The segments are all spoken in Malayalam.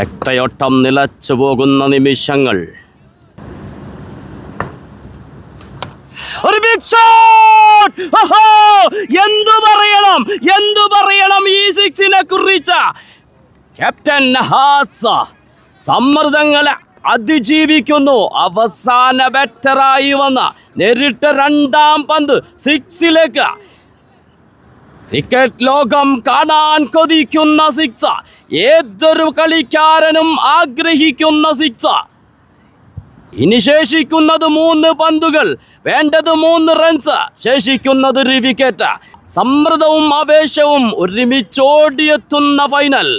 രക്തയോട്ടം നിലച്ചു പോകുന്ന നിമിഷങ്ങൾ. ഒരു ബിഗ് ഷോട്ട്! എന്തു പറയണം ഈ സിക്സിനെ കുറിച്ച്. ക്യാപ്റ്റൻ നഹാസ സമ്മർദ്ദങ്ങളെ അതിജീവിക്കുന്നു. അവസാന ബാറ്ററായി വന്ന നേരിട്ട രണ്ടാം പന്ത് സിക്സിലേക്ക്. ക്രിക്കറ്റ് ലോകം കാണാൻ കൊതിക്കുന്ന സിക്സ്, ഏതൊരു കളിക്കാരനും ആഗ്രഹിക്കുന്ന സിക്സ്. ഇനി ശേഷിക്കുന്നത് 3 പന്തുകൾ, വേണ്ടത് 3 റൺസ്, ശേഷിക്കുന്നത് ഒരു വിക്കറ്റ്. സമ്മർദ്ദവും ആവേശവും ഒരുമിച്ചോടിയെത്തുന്ന ഫൈനൽ.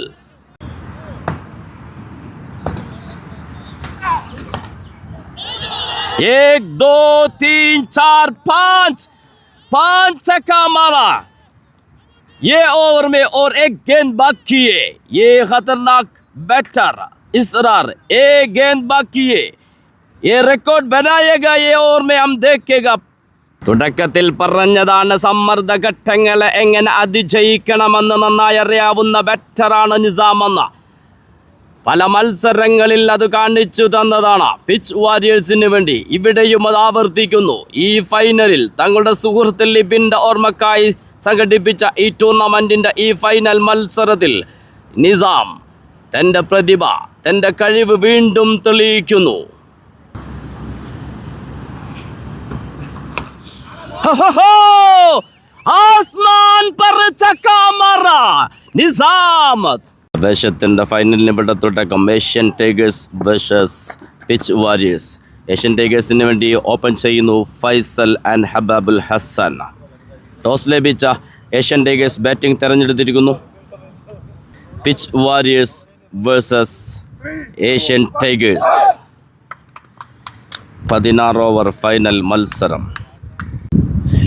एक दो तीन चार पांच छक्का मारा ये ओवर में और एक गेंद बाकी है. ये खतरनाक बैटर इसरार, एक गेंद बाकी है. ये रिकॉर्ड बनाएगा ये ओवर में, हम देखेगा. തുടക്കത്തിൽ പറഞ്ഞതാണ് സമ്മർദ്ദ ഘട്ടങ്ങളെ എങ്ങനെ അതിജയിക്കണമെന്ന് നന്നായി അറിയാവുന്ന ബാറ്ററാണ് നിസാമെന്ന്. പല മത്സരങ്ങളിൽ അത് കാണിച്ചു തന്നതാണ് പിച്ച് വാരിയേഴ്സിന് വേണ്ടി. ഇവിടെയും അത് ആവർത്തിക്കുന്നു. ഈ ഫൈനലിൽ തങ്ങളുടെ സുഹൃത്ത് ലിബിൻ്റെ ഓർമ്മക്കായി സംഘടിപ്പിച്ച ഈ ടൂർണമെൻറ്റിൻ്റെ ഈ ഫൈനൽ മത്സരത്തിൽ നിസാം തൻ്റെ പ്രതിഭ, തൻ്റെ കഴിവ് വീണ്ടും തെളിയിക്കുന്നു. ആസ്മാൻ പർ ചക്ക മാറ നിസാം. ആവേശത്തിൻ്റെ ഫൈനലിന് ഇവിടെ തുടക്കം. Asian Tigers versus Pitch Warriors. Asian ടൈഗേഴ്സിന് വേണ്ടി ഓപ്പൺ ചെയ്യുന്നു ഫൈസൽ ആൻഡ് ഹബാബുൽ ഹസൻ. ടോസ് ലഭിച്ച ഏഷ്യൻ ടൈഗേഴ്സ് ബാറ്റിംഗ് തിരഞ്ഞെടുത്തിരിക്കുന്നു. Pitch Warriors versus Asian Tigers. 16 over final മത്സരം.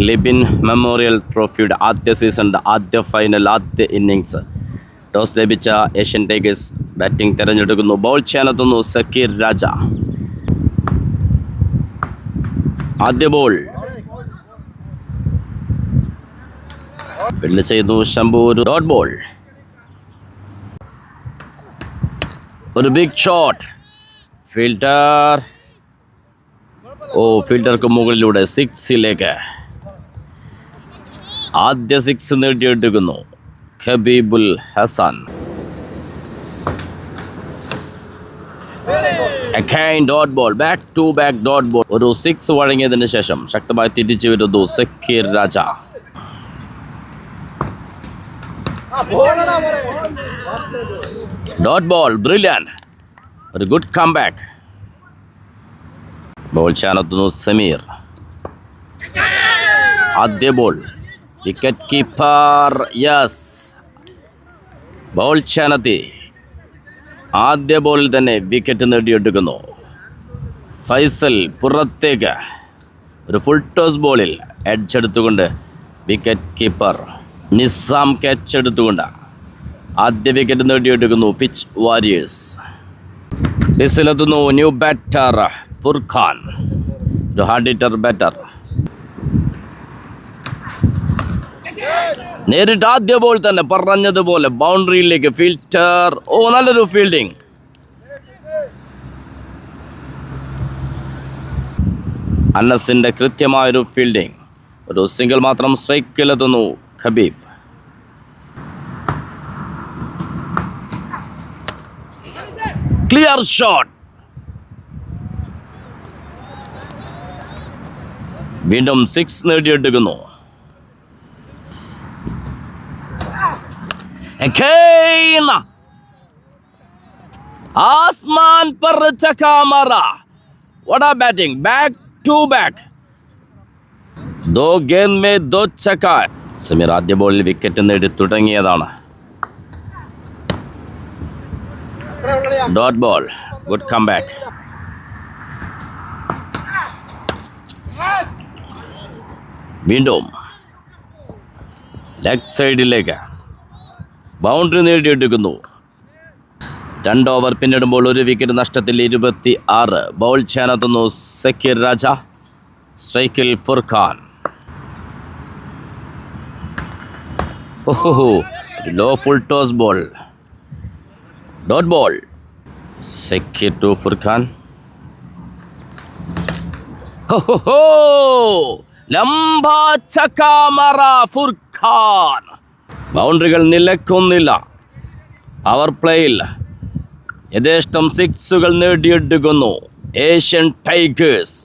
ലിബിൻ മെമ്മോറിയൽ ട്രോഫിയുടെ ആദ്യ സീസണിൻ്റെ ആദ്യ ഫൈനൽ, ആദ്യ ഇന്നിങ്സ്. ടോസ് ലഭിച്ച ഏഷ്യൻ ടൈഗേഴ്സ് ബാറ്റിംഗ് തിരഞ്ഞെടുക്കുന്നു. ബൗൾ ചെയ്യാനെത്തുന്നു സക്കീർ രാജ. ആദ്യ ബോൾ ഫീൽഡ് ചെയ്യുന്നു ശംഭൂർ. Dot ball. ഒരു ബിഗ് ഷോട്ട്. ഫീൽഡർക്ക് മുകളിലൂടെ സിക്സിലേക്ക്. ആദ്യ സിക്സ് നേടിയെടുക്കുന്നു Habibul Hasan. Dot ball, back to back dot ball. ഒരു സിക്സ് വഴങ്ങിയതിന് ശേഷം ശക്തമായി തിരിച്ചു വരുന്നു Zakir Raja. Dot ball, brilliant, ഒരു ഗുഡ് കംബാക്ക്. ബോൾ ചെയ്യാനെത്തുന്നു സമീർ. ആദ്യ ball, wicket keeper yes. Ball ചെയ്യാനെത്തി. ആദ്യ ബോളിൽ തന്നെ വിക്കറ്റ് നേടിയെടുക്കുന്നു ഫൈസൽ. പുറത്തേക്ക് ഒരു ഫുൾ ടോസ് ബോളിൽ എഡ്ജ് എടുത്തുകൊണ്ട് വിക്കറ്റ് കീപ്പർ നിസാം ക്യാച്ച് എടുത്തുകൊണ്ട് ആദ്യ വിക്കറ്റ് നേടിയെടുക്കുന്നു പിച്ച് വാരിയേഴ്സ്. ഡിസിലെത്തുന്നു ന്യൂ ബാറ്റർ ഫുർഖാൻ, ഒരു ഹാർഡ് ഹിറ്റർ ബാറ്റർ. നേരിട്ട് ആദ്യ ബോൾ തന്നെ പറഞ്ഞതുപോലെ ബൗണ്ടറിയിലേക്ക് ഫീൽഡർ. നല്ലൊരു ഫീൽഡിംഗ്. അനസിൻ്റെ കൃത്യമായൊരു ഫീൽഡിംഗ്. ഒരു സിംഗിൾ മാത്രം സ്ട്രൈക്കിലെത്തുന്നു ഖബീബ്. Clear shot. വീണ്ടും 6 നേടിയെടുക്കുന്നു. आसमान पर चक्का मारा. What a batting, back to back. 2 गेंद में 2 छक्का. സമീർ ആദ്യ ബോളിൽ വിക്കറ്റ് നേടി തുടങ്ങിയതാണ്. Dot ball, good comeback. വീണ്ടും ലെഗ് സൈഡിലേക്ക് ബൗണ്ടറി നേടിയെടുക്കുന്നു. 2 ഓവർ പിന്നിടുമ്പോൾ 1 വിക്കറ്റ് നഷ്ടത്തിൽ 26. ബൗൾ ചെയ്യാനെത്തുന്നു സക്കീർ രാജ. സ്ട്രൈക്കിൽ Furqan. Low full toss ball. Dot ball, Sekir to Furkan. Ho! ലംബ ചക്കാമറ ഫുർഖാൻ. ബൗണ്ടറികൾ നിലക്കൊന്നില്ല. പവർ പ്ലേയിൽ യഥേഷ്ടം സിക്സുകൾ നേടിയെടുക്കുന്നു ഏഷ്യൻ ടൈഗേഴ്സ്.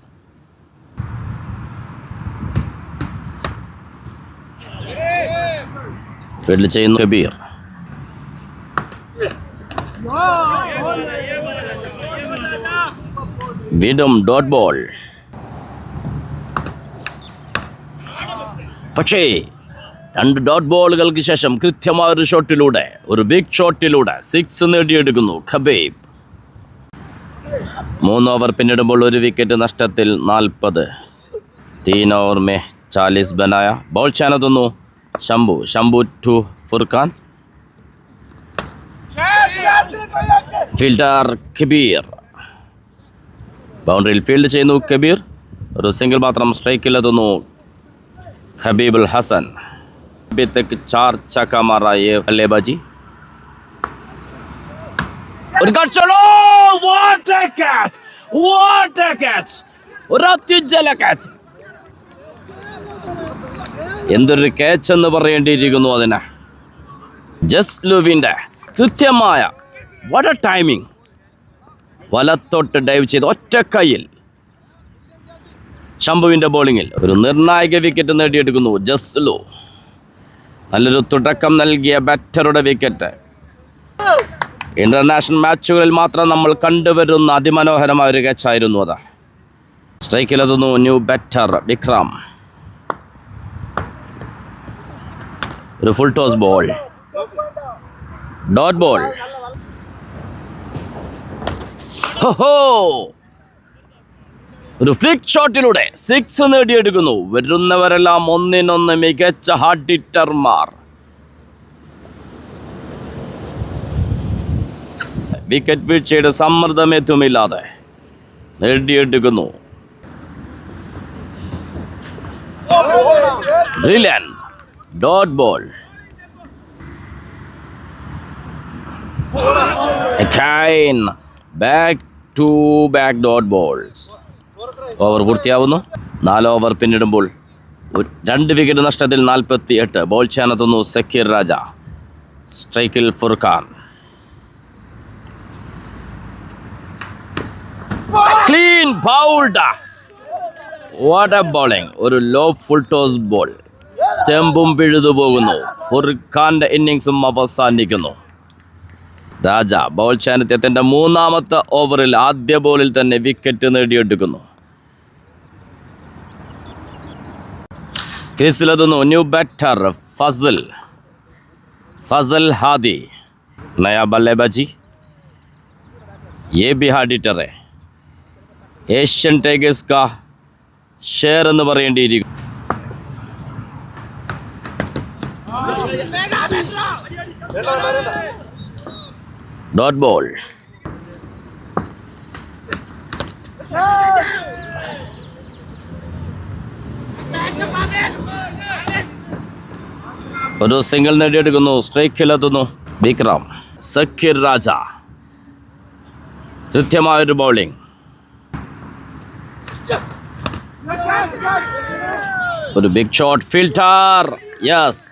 ഫീൽഡ് ചെയ്യുന്നു കബീർ. വീണ്ടും ഡോട്ട് ബോൾ. പക്ഷേ 2 ഡോട്ട് ബോളുകൾക്ക് ശേഷം കൃത്യമായ ഒരു ഷോട്ടിലൂടെ, ഒരു ബിഗ് ഷോട്ടിലൂടെ 6 നേടിയെടുക്കുന്നു ഖബീബ്. 3 ഓവർ പിന്നിടുമ്പോൾ 1 വിക്കറ്റ് നഷ്ടത്തിൽ 40. 3 ഓവർ മേ 40 ബനായ. ബോൾ ചെയ്യാനെത്തുന്നു ശംഭു ടു ഫുർഖാൻ. ഫീൽഡർ കബീർ. ബൗണ്ടറിയിൽ ഫീൽഡ് ചെയ്യുന്നു കബീർ. ഒരു സിംഗിൾ മാത്രം. സ്ട്രൈക്കിലെത്തുന്നു ഖബീബുൽ ഹസൻ. अभी तक 4 छक्का मारा ये बल्लेबाजी. और कट चलो. What a catch. ഒരു അത്യുജ്വല ക്യാച്ച്. എന്തൊരു ക്യാച്ച് എന്ന് പറയേണ്ടിയിരിക്കുന്നു അതിന്. ജസ്ലുവിൻ്റെ കൃത്യമായ വട ടൈമിംഗ്. വലത്തോട്ട് ഡൈവ് ചെയ്ത് ഒറ്റ കൈയിൽ ശംഭുവിൻ്റെ ബോളിങ്ങിൽ ഒരു നിർണായക വിക്കറ്റ് നേടിയെടുക്കുന്നു ജസ്ലു. നല്ലൊരു തുടക്കം നൽകിയ ബാറ്ററുടെ വിക്കറ്റ്. ഇന്റർനാഷണൽ മാച്ചുകളിൽ മാത്രം നമ്മൾ കണ്ടുവരുന്ന അതിമനോഹരമായ ഒരു ക്യാച്ചായിരുന്നു അത്. സ്ട്രൈക്കിലെത്തുന്നു ന്യൂ ബാറ്റർ വിക്രം. ഒരു full toss ball. Dot ball. ഒരു ഫ്ലിക്ക് ഷോട്ടിലൂടെ 6 നേടിയെടുക്കുന്നു. വരുന്നവരെല്ലാം ഒന്നിനൊന്ന് മികച്ച ഹാർഡ് ഹിറ്റർമാർ. വിക്കറ്റ് വീഴ്ചയുടെ സമ്മർദ്ദമേതുമില്ലാതെ നേടിയെടുക്കുന്നു. Brilliant dot ball. Back to back dot balls. Over പൂർത്തിയാവുന്നു. 4 ഓവർ പിന്നിടുമ്പോൾ 2 വിക്കറ്റ് നഷ്ടത്തിൽ 48. ബോൾ ചെയ്യാനെത്തുന്നു സക്കീർ രാജ. സ്ട്രൈക്കിൽ Furqan. Clean bowled. What a bowling. ഒരു ലോ ഫുൾ ടോസ് ബോൾ. സ്റ്റെമ്പും പിഴുതു പോകുന്നു. ഫുർഖാന്റെ ഇന്നിങ്സും അവസാനിക്കുന്നു. രാജ ബോൾ ചെയ്യാനെത്തിയ തന്റെ 3ാമത്തെ ഓവറിൽ ആദ്യ ബോളിൽ തന്നെ വിക്കറ്റ് നേടിയെടുക്കുന്നു. ക്രീസിലെത്തുന്നു ന്യൂ ബാറ്റർ फजल हादी. नया बल्लेबाजी. ये भी हार्ड हिटर है. एशियन टाइगर्स का शेर എന്ന് പറയേണ്ടിയിരിക്കും. Dot ball. ഒരു സിംഗിൾ നേടിയെടുക്കുന്നു. സ്ട്രൈക്കിലെത്തുന്നു വിക്രം. സക്കീർ രാജ. കൃത്യമായൊരു ബൗളിംഗ്. ഒരു ബിഗ് ഷോട്ട്. ഫിൽറ്റർ. യെസ്.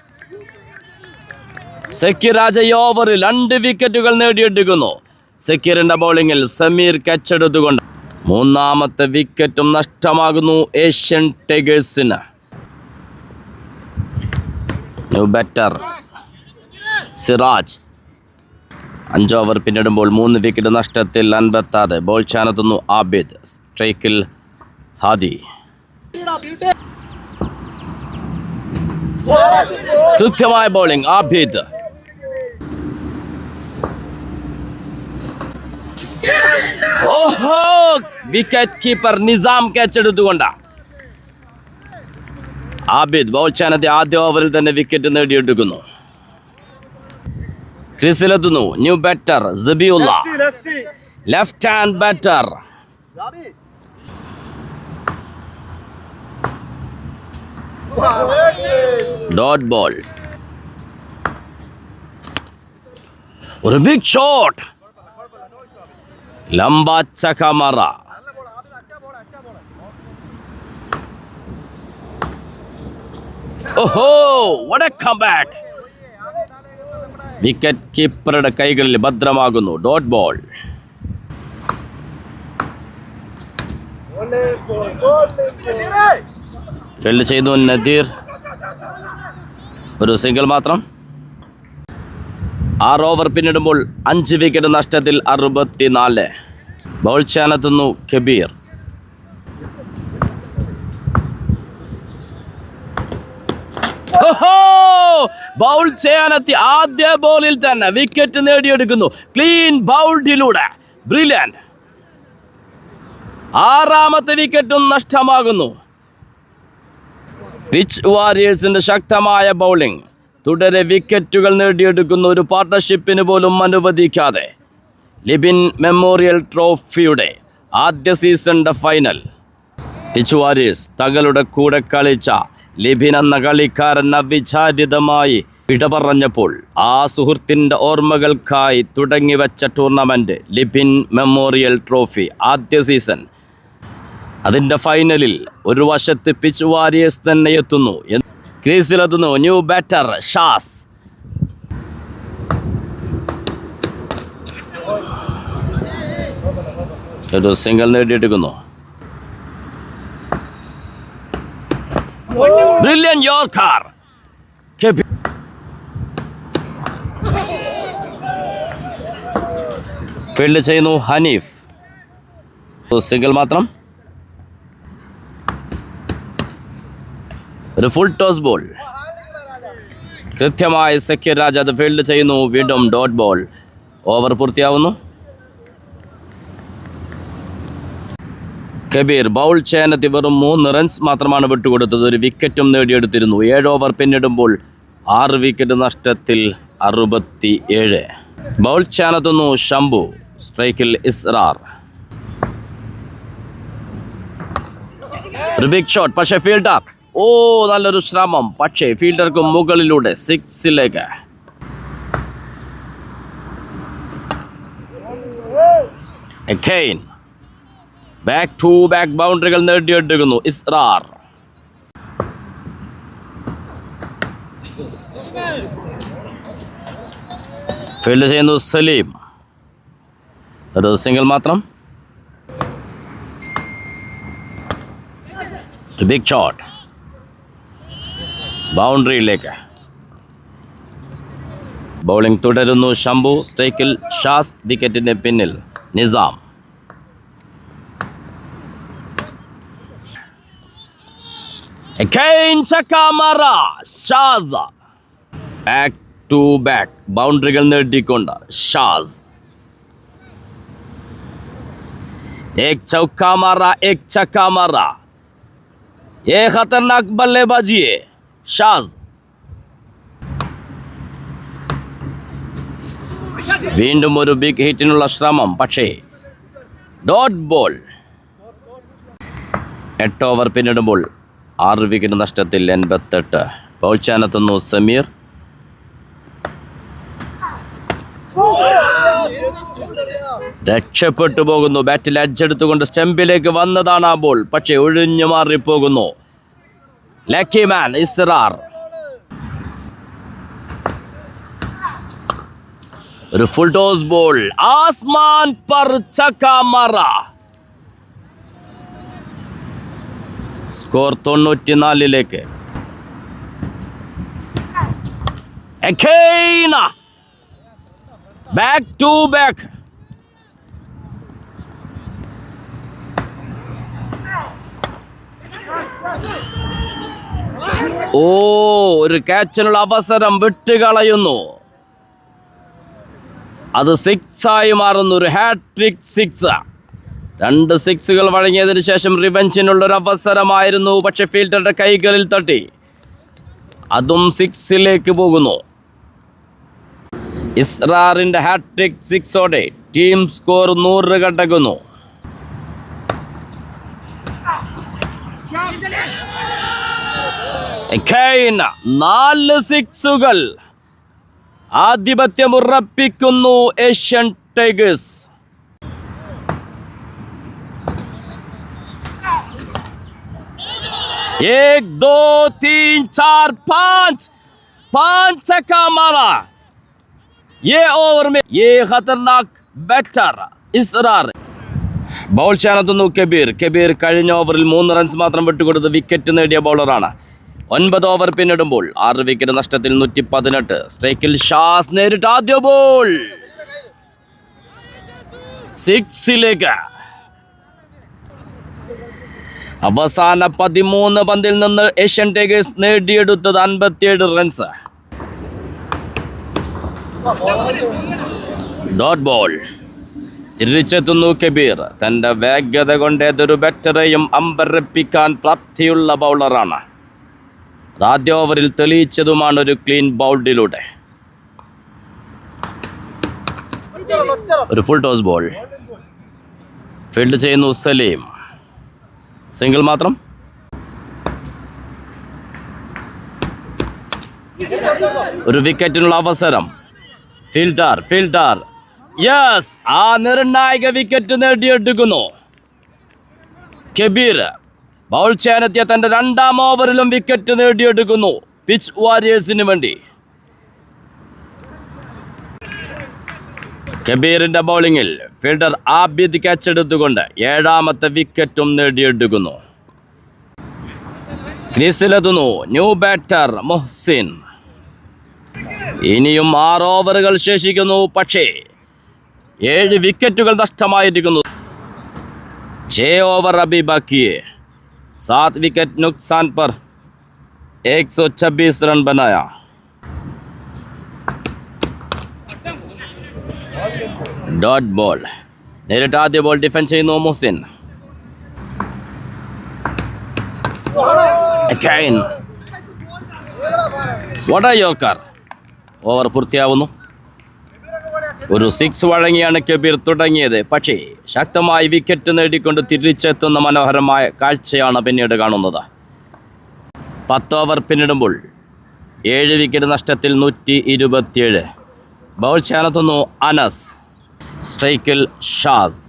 സക്കീർ രാജ ഈ ഓവറിൽ 2 വിക്കറ്റുകൾ നേടിയെടുക്കുന്നു. സക്കീറിന്റെ ബൗളിങ്ങിൽ സമീർ കച്ചെടുത്തുകൊണ്ട് 3ാമത്തെ വിക്കറ്റും നഷ്ടമാകുന്നു ഏഷ്യൻ ടൈഗേഴ്സിന്. New batter Siraj. 5 ഓവർ പിന്നിടുമ്പോൾ 3 വിക്കറ്റ് നഷ്ടത്തിൽ 56. ബോൾ ചെയ്യാനെത്തുന്നു ആബിദ്. സ്ട്രൈക്കിൽ ഹാദി. കൃത്യമായ ബോളിംഗ് ആബിദ്. ഓഹോ, വിക്കറ്റ് കീപ്പർ നിസാം ക്യാച്ച് എടുത്തുകൊണ്ട് ആബിദ് ബോൾ ചെയ്യാനെത്തിയ ആദ്യ ഓവറിൽ തന്നെ വിക്കറ്റ് നേടിയെടുക്കുന്നു. ക്രീസിലെത്തുന്നു new batter Sabiulla. Left hand batter. Dot ball. ഒരു ബിഗ് ഷോട്ട്. ലംബാച്ച കമറ. ഓഹോ, what a comeback. വിക്കറ്റ് കീപ്പറുടെ കൈകളിൽ ഭദ്രമാകുന്നു. Dot ball. ഫീൽഡ് ചെയ്തു നദീർ. ഒരു സിംഗിൾ മാത്രം. 6 ഓവർ പിന്നിടുമ്പോൾ 5 വിക്കറ്റ് നഷ്ടത്തിൽ 64. ബൗൾ ചെയ്യാനെത്തുന്നു കബീർ. ബൗൾ ചെയ്യാനെത്തി ആദ്യ ബോളിൽ തന്നെ വിക്കറ്റ് നേടിയെടുക്കുന്നു. ക്ലീൻ ബൗൾഡിലൂടെ. ബ്രില്യന്റ്. 6ാമത്തെ വിക്കറ്റും നഷ്ടമാകുന്നു. പിച്ച് വാരിയേഴ്സിന്റെ ശക്തമായ ബൗളിംഗ് തുടരെ വിക്കറ്റുകൾ നേടിയെടുക്കുന്ന ഒരു പാർട്ണർഷിപ്പിന് പോലും അനുവദിക്കാതെ ലിബിൻ മെമ്മോറിയൽ ട്രോഫിയുടെ ആദ്യ സീസണിന്റെ ഫൈനൽ. പിച്ച് വാരിയേഴ്സ് തങ്ങളുടെ കൂടെ കളിച്ച ലിബിൻ എന്ന കളിക്കാരൻ അവിചാരിതമായി വിട പറഞ്ഞപ്പോൾ ആ സുഹൃത്തിൻ്റെ ഓർമ്മകൾക്കായി തുടങ്ങിവെച്ച ടൂർണമെൻറ്റ് ലിബിൻ മെമ്മോറിയൽ ട്രോഫി ആദ്യ സീസൺ, അതിൻ്റെ ഫൈനലിൽ ഒരു വശത്ത് പിച്ച് വാരിയേഴ്സ് തന്നെ എത്തുന്നു. ക്രീസിലെത്തുന്നു ന്യൂ ബാറ്റർ ഷാസ്. ഒരു സിംഗിൾ നേടിയെടുക്കുന്നു. Brilliant yorker. ഫീൽഡ് ചെയ്യുന്നു ഹനീഫ്. സിംഗിൾ മാത്രം. ഒരു ഫുൾ ടോസ് ബോൾ. കൃത്യമായി സക്കീർ രാജ അത് ഫീൽഡ് ചെയ്യുന്നു. വീണ്ടും ഡോട്ട് ബോൾ. ഓവർ പൂർത്തിയാവുന്നു. കബീർ ബൗൾ ചെയ്യാനെത്തി വെറും 3 റൺസ് മാത്രമാണ് വിട്ടുകൊടുത്തത്. ഒരു വിക്കറ്റും നേടിയെടുത്തിരുന്നു. 7 ഓവർ പിന്നിടുമ്പോൾ 6 വിക്കറ്റ് നഷ്ടത്തിൽ 67. ബൗൾ ചെയ്യാനെത്തുന്നു ഷംബു. സ്ട്രൈക്കിൽ ഇസ്റാർ. ഒരു ബിഗ് ഷോട്ട്. പക്ഷേ ഫീൽഡർ നല്ലൊരു ശ്രമം. പക്ഷേ ഫീൽഡർക്ക് മുകളിലൂടെ 6ലേക്ക്. ബാക്ക് ടു ബാക്ക് ബൗണ്ടറികൾ നേടിയെടുക്കുന്നു ഇസ്റാർ. ഫീൽഡ് ചെയ്യുന്നു സലീം. ഒരു സിംഗിൾ മാത്രം. Big shot. ബൗണ്ടറിയിലേക്ക്. ബൗളിംഗ് തുടരുന്നു ഷംബു. സ്ട്രൈക്കിൽ ഷാസ്. വിക്കറ്റിന്റെ പിന്നിൽ നിസാം. ബാക്ക് ടു ബാക്ക് ബൗണ്ടറികൾ നേടിക്കൊണ്ട് ഷാസ്. एक चौका मारा, एक छक्का मारा. ये खतरनाक बल्लेबाजी है ഷാസ്. വീണ്ടും ഒരു ബിഗ് ഹിറ്റിനുള്ള ശ്രമം. പക്ഷേ ഡോട്ട് ബോൾ. 8 ഓവർ പിന്നിടുമ്പോൾ 6 വിക്കറ്റ് നഷ്ടത്തിൽ 88. ബൗൾ ചെയ്യാനെത്തുന്നു സമീർ. രക്ഷപ്പെട്ടു പോകുന്നു. ബാറ്റിൽ അടിച്ചെടുത്തുകൊണ്ട് സ്റ്റംപിലേക്ക് വന്നതാണ് ആ ബോൾ. പക്ഷേ ഒഴിഞ്ഞു മാറിപ്പോകുന്നു. Lucky man Israr. ഒരു ഫുൾ ടോസ് ബോൾ. ആസ്മാൻ പർ ചക്ക മാറാ. സ്കോർ 94ലേക്ക്. Back to back. ഒരു ക്യാച്ചിനുള്ള അവസരം വിട്ടുകളയുന്നു. അത് 6 മാറുന്നു. ഒരു ഹാട്രിക് 6. 2 സിക്സുകൾ വഴങ്ങിയതിനു ശേഷം റിവെഞ്ചിനുള്ളൊരു അവസരമായിരുന്നു. പക്ഷെ ഫീൽഡറുടെ കൈകളിൽ തട്ടി. അതും 6ലേക്ക് പോകുന്നു. ഇസ്റാറിന്റെ ഹാട്രിക് 6ഓടെ ടീം സ്കോർ 100 കടക്കുന്നു. ഖൈന 4 സിക്സുകൾ. ആധിപത്യം ഉറപ്പിക്കുന്നു ഏഷ്യൻ ടൈഗേഴ്സ്. एक दो तीन चार पांच, पांच छक्का मारा। ये ओवर में ये खतरनाक बैटर इसरार ബൗൾ ചെയ്യാനെത്തുന്നു കബീർ. കബീർ കഴിഞ്ഞ ഓവറിൽ 3 റൺസ് മാത്രം വിട്ടുകൊടുത്ത് വിക്കറ്റ് നേടിയ ബൗളറാണ്. 9 ഓവർ പിന്നിടുമ്പോൾ 6 വിക്കറ്റ് നഷ്ടത്തിൽ 118. സ്ട്രൈക്കിൽ ഷാസ് നേരിട്ട് ആദ്യ ബോൾ സിക്സിലേക്ക്. അവസാന 13 പന്തിൽ നിന്ന് ഏഷ്യൻ ടൈഗേഴ്സ് നേടിയെടുത്തത് 57 റൺസ്. Dot ball. തിരിച്ചെത്തുന്നു കബീർ. തൻ്റെ വേഗത കൊണ്ട് ഏതൊരു ബാറ്ററെയും അമ്പരപ്പിക്കാൻ പ്രാപ്തിയുള്ള ബൗളറാണ്. ആദ്യ ഓവറിൽ തെളിയിച്ചതുമാണ് ഒരു ക്ലീൻ ബൗൾഡിലൂടെ. ഒരു ഫുൾ ടോസ് ബോൾ ഫീൽഡ് ചെയ്യുന്നു സലീം. സിംഗിൾ മാത്രം. ഒരു വിക്കറ്റിനുള്ള അവസരം. ഫീൽഡർ യെസ്, ആ നിർണായക വിക്കറ്റ് നേടിയെടുക്കുന്നു കബീർ. ബൗൾ ചെയ്യാനെത്തിയ തൻ്റെ 2ാം ഓവറിലും വിക്കറ്റ് നേടിയെടുക്കുന്നു പിച്ച് വാരിയേഴ്സിന് വേണ്ടി. കബീറിന്റെ ബൗളിങ്ങിൽ ഫീൽഡർ ആബിദ് ക്യാച്ച് എടുത്തുകൊണ്ട് 7ാമത്തെ വിക്കറ്റും നേടിയെടുക്കുന്നു. ക്രീസിലെത്തുന്നു ന്യൂ ബാറ്റർ മുഹ്സിൻ. ഇനിയും 6 ഓവറുകൾ ശേഷിക്കുന്നു. പക്ഷേ 7 വിക്കറ്റുകൾ നഷ്ടമായിരിക്കുന്നു. 6 ओवर अभी बाकी है. 7 विकेट नुकसान पर 126 रन बनाया. Dot ball. നേരിട്ട് ആദ്യ ബോൾ ഡിഫെൻഡ് ചെയ്യുന്നു മുഹ്സിൻ. വടയോർക്കർ. ഓവർ പൂർത്തിയാവുന്നു. ഒരു 6 വഴങ്ങിയാണ് കബീർ തുടങ്ങിയത്. പക്ഷേ ശക്തമായി വിക്കറ്റ് നേടിക്കൊണ്ട് തിരിച്ചെത്തുന്ന മനോഹരമായ കാഴ്ചയാണ് പിന്നീട് കാണുന്നത്. 10 ഓവർ പിന്നിടുമ്പോൾ 7 വിക്കറ്റ് നഷ്ടത്തിൽ 127. ബൗൾ ചെയ്യാനെത്തുന്നു അനസ്. സ്ട്രൈക്കിൽ ഷാസ്.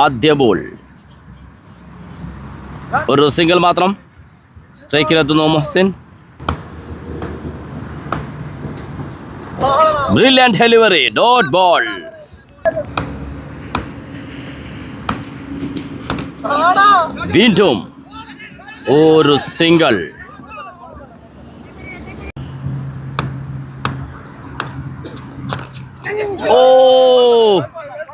ആദ്യ ബോൾ ഒരു സിംഗിൾ മാത്രം. സ്ട്രൈക്കിലെത്തുന്നു Muhsin. Brilliant delivery. Dot ball. വീണ്ടും ഒരു സിംഗിൾ.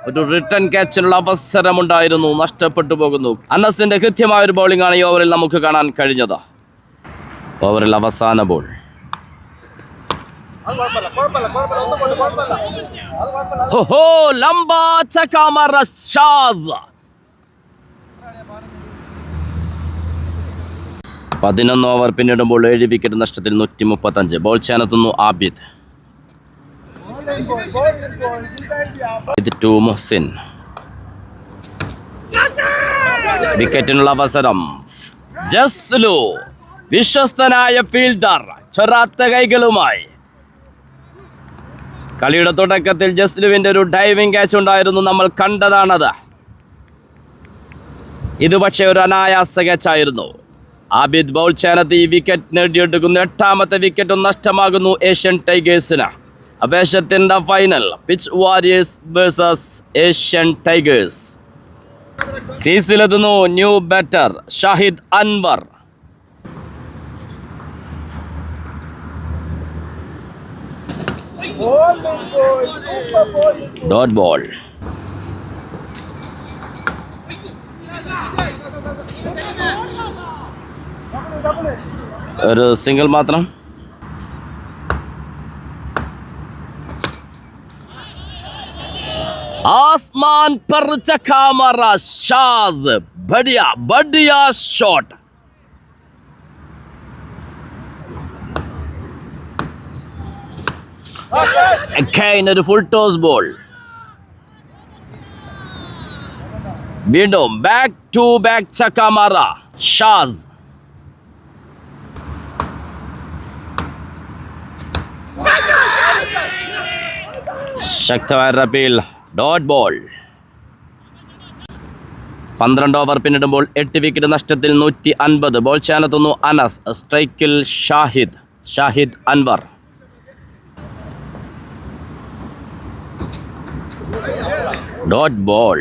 ഒരു റിട്ടേൺ ക്യാച്ചിനുള്ള അവസരമുണ്ടായിരുന്നു, നഷ്ടപ്പെട്ടു പോകുന്നു. അനസിന്റെ കൃത്യമായ ഒരു ബൗളിംഗ് ആണ് ഈ ഓവറിൽ നമുക്ക് കാണാൻ കഴിഞ്ഞത്. ഓവറിൽ അവസാന ബോൾ. ലംബ ചക്ക മാറ ഷാസ്. 11 ഓവർ പിന്നിടുമ്പോൾ 7 വിക്കറ്റ് നഷ്ടത്തിൽ 135. ബോൾ ചെയ്യാനെത്തുന്നു ആബിദ്. ഇത് ടു മുഹ്സിൻ. വിക്കറ്റിനുള്ള അവസരം. ജസ്ലു വിശ്വസ്തനായ ഫീൽഡർ ചൊരാത്ത കൈകളുമായി. കളിയുടെ തുടക്കത്തിൽ ജസ്ലുവിന്റെ ഒരു ഡൈവിംഗ് ക്യാച്ച് ഉണ്ടായിരുന്നു, നമ്മൾ കണ്ടതാണത്. ഇത് പക്ഷേ ഒരു അനായാസ ക്യാച്ചായിരുന്നു. ആബിദ് ബൗൾ ചെയ്യാനെത്തി ഈ വിക്കറ്റ് നേടിയെടുക്കുന്നു. 8ാമത്തെ വിക്കറ്റും നഷ്ടമാകുന്നു ഏഷ്യൻ ടൈഗേഴ്സിന്. അപേക്ഷത്തിന്റെ final Pitch Warriors versus Asian Tigers. ക്രീസിലെത്തുന്നു new batter Shahid Anwar. Dot ball. ഒരു സിംഗിൾ മാത്രം. आसमान पर चखा मारा शाज. बढ़िया बढ़िया शॉट. again ഒരു ഫുൾ ടോസ് ബോൾ. വീണ്ടും ബാക്ക് ടു ബാക്ക് ചക്ക മാറ ഷാസ്. ശക്തമായ റബീൽ. Dot ball. 12 ഓവർ പിന്നിടുമ്പോൾ 8 വിക്കറ്റ് നഷ്ടത്തിൽ 150. ബോൾ ചെയ്യാനെത്തുന്നു അനസ്. സ്ട്രൈക്കിൽ Shahid Anwar. Dot ball.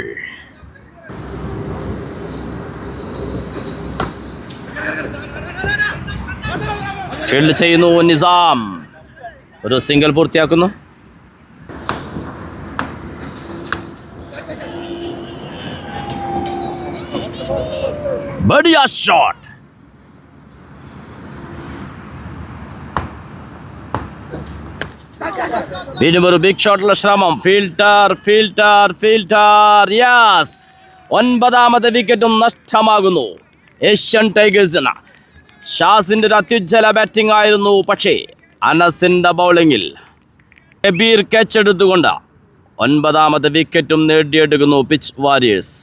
Field ചെയ്യുന്നു നിസാം. ഒരു സിംഗിൾ പൂർത്തിയാക്കുന്നു. ബഡിയ ഷോട്ട്. വീണ്ടും ഒരു ബിഗ് ഷോട്ടുള്ള ശ്രമം. Fielder yes. 9ാമത്തെ വിക്കറ്റും നഷ്ടമാകുന്നു ഏഷ്യൻ ടൈഗേഴ്സിന്. ഷാസിന്റെ ഒരു അത്യുജ്വല ബാറ്റിംഗ് ആയിരുന്നു. പക്ഷേ അനസിന്റെ ബൗളിങ്ങിൽ കബീർ ക്യാച്ച് എടുത്തുകൊണ്ട് 9ാമത്തെ വിക്കറ്റും നേടിയെടുക്കുന്നു പിച്ച് വാരിയേഴ്സ്.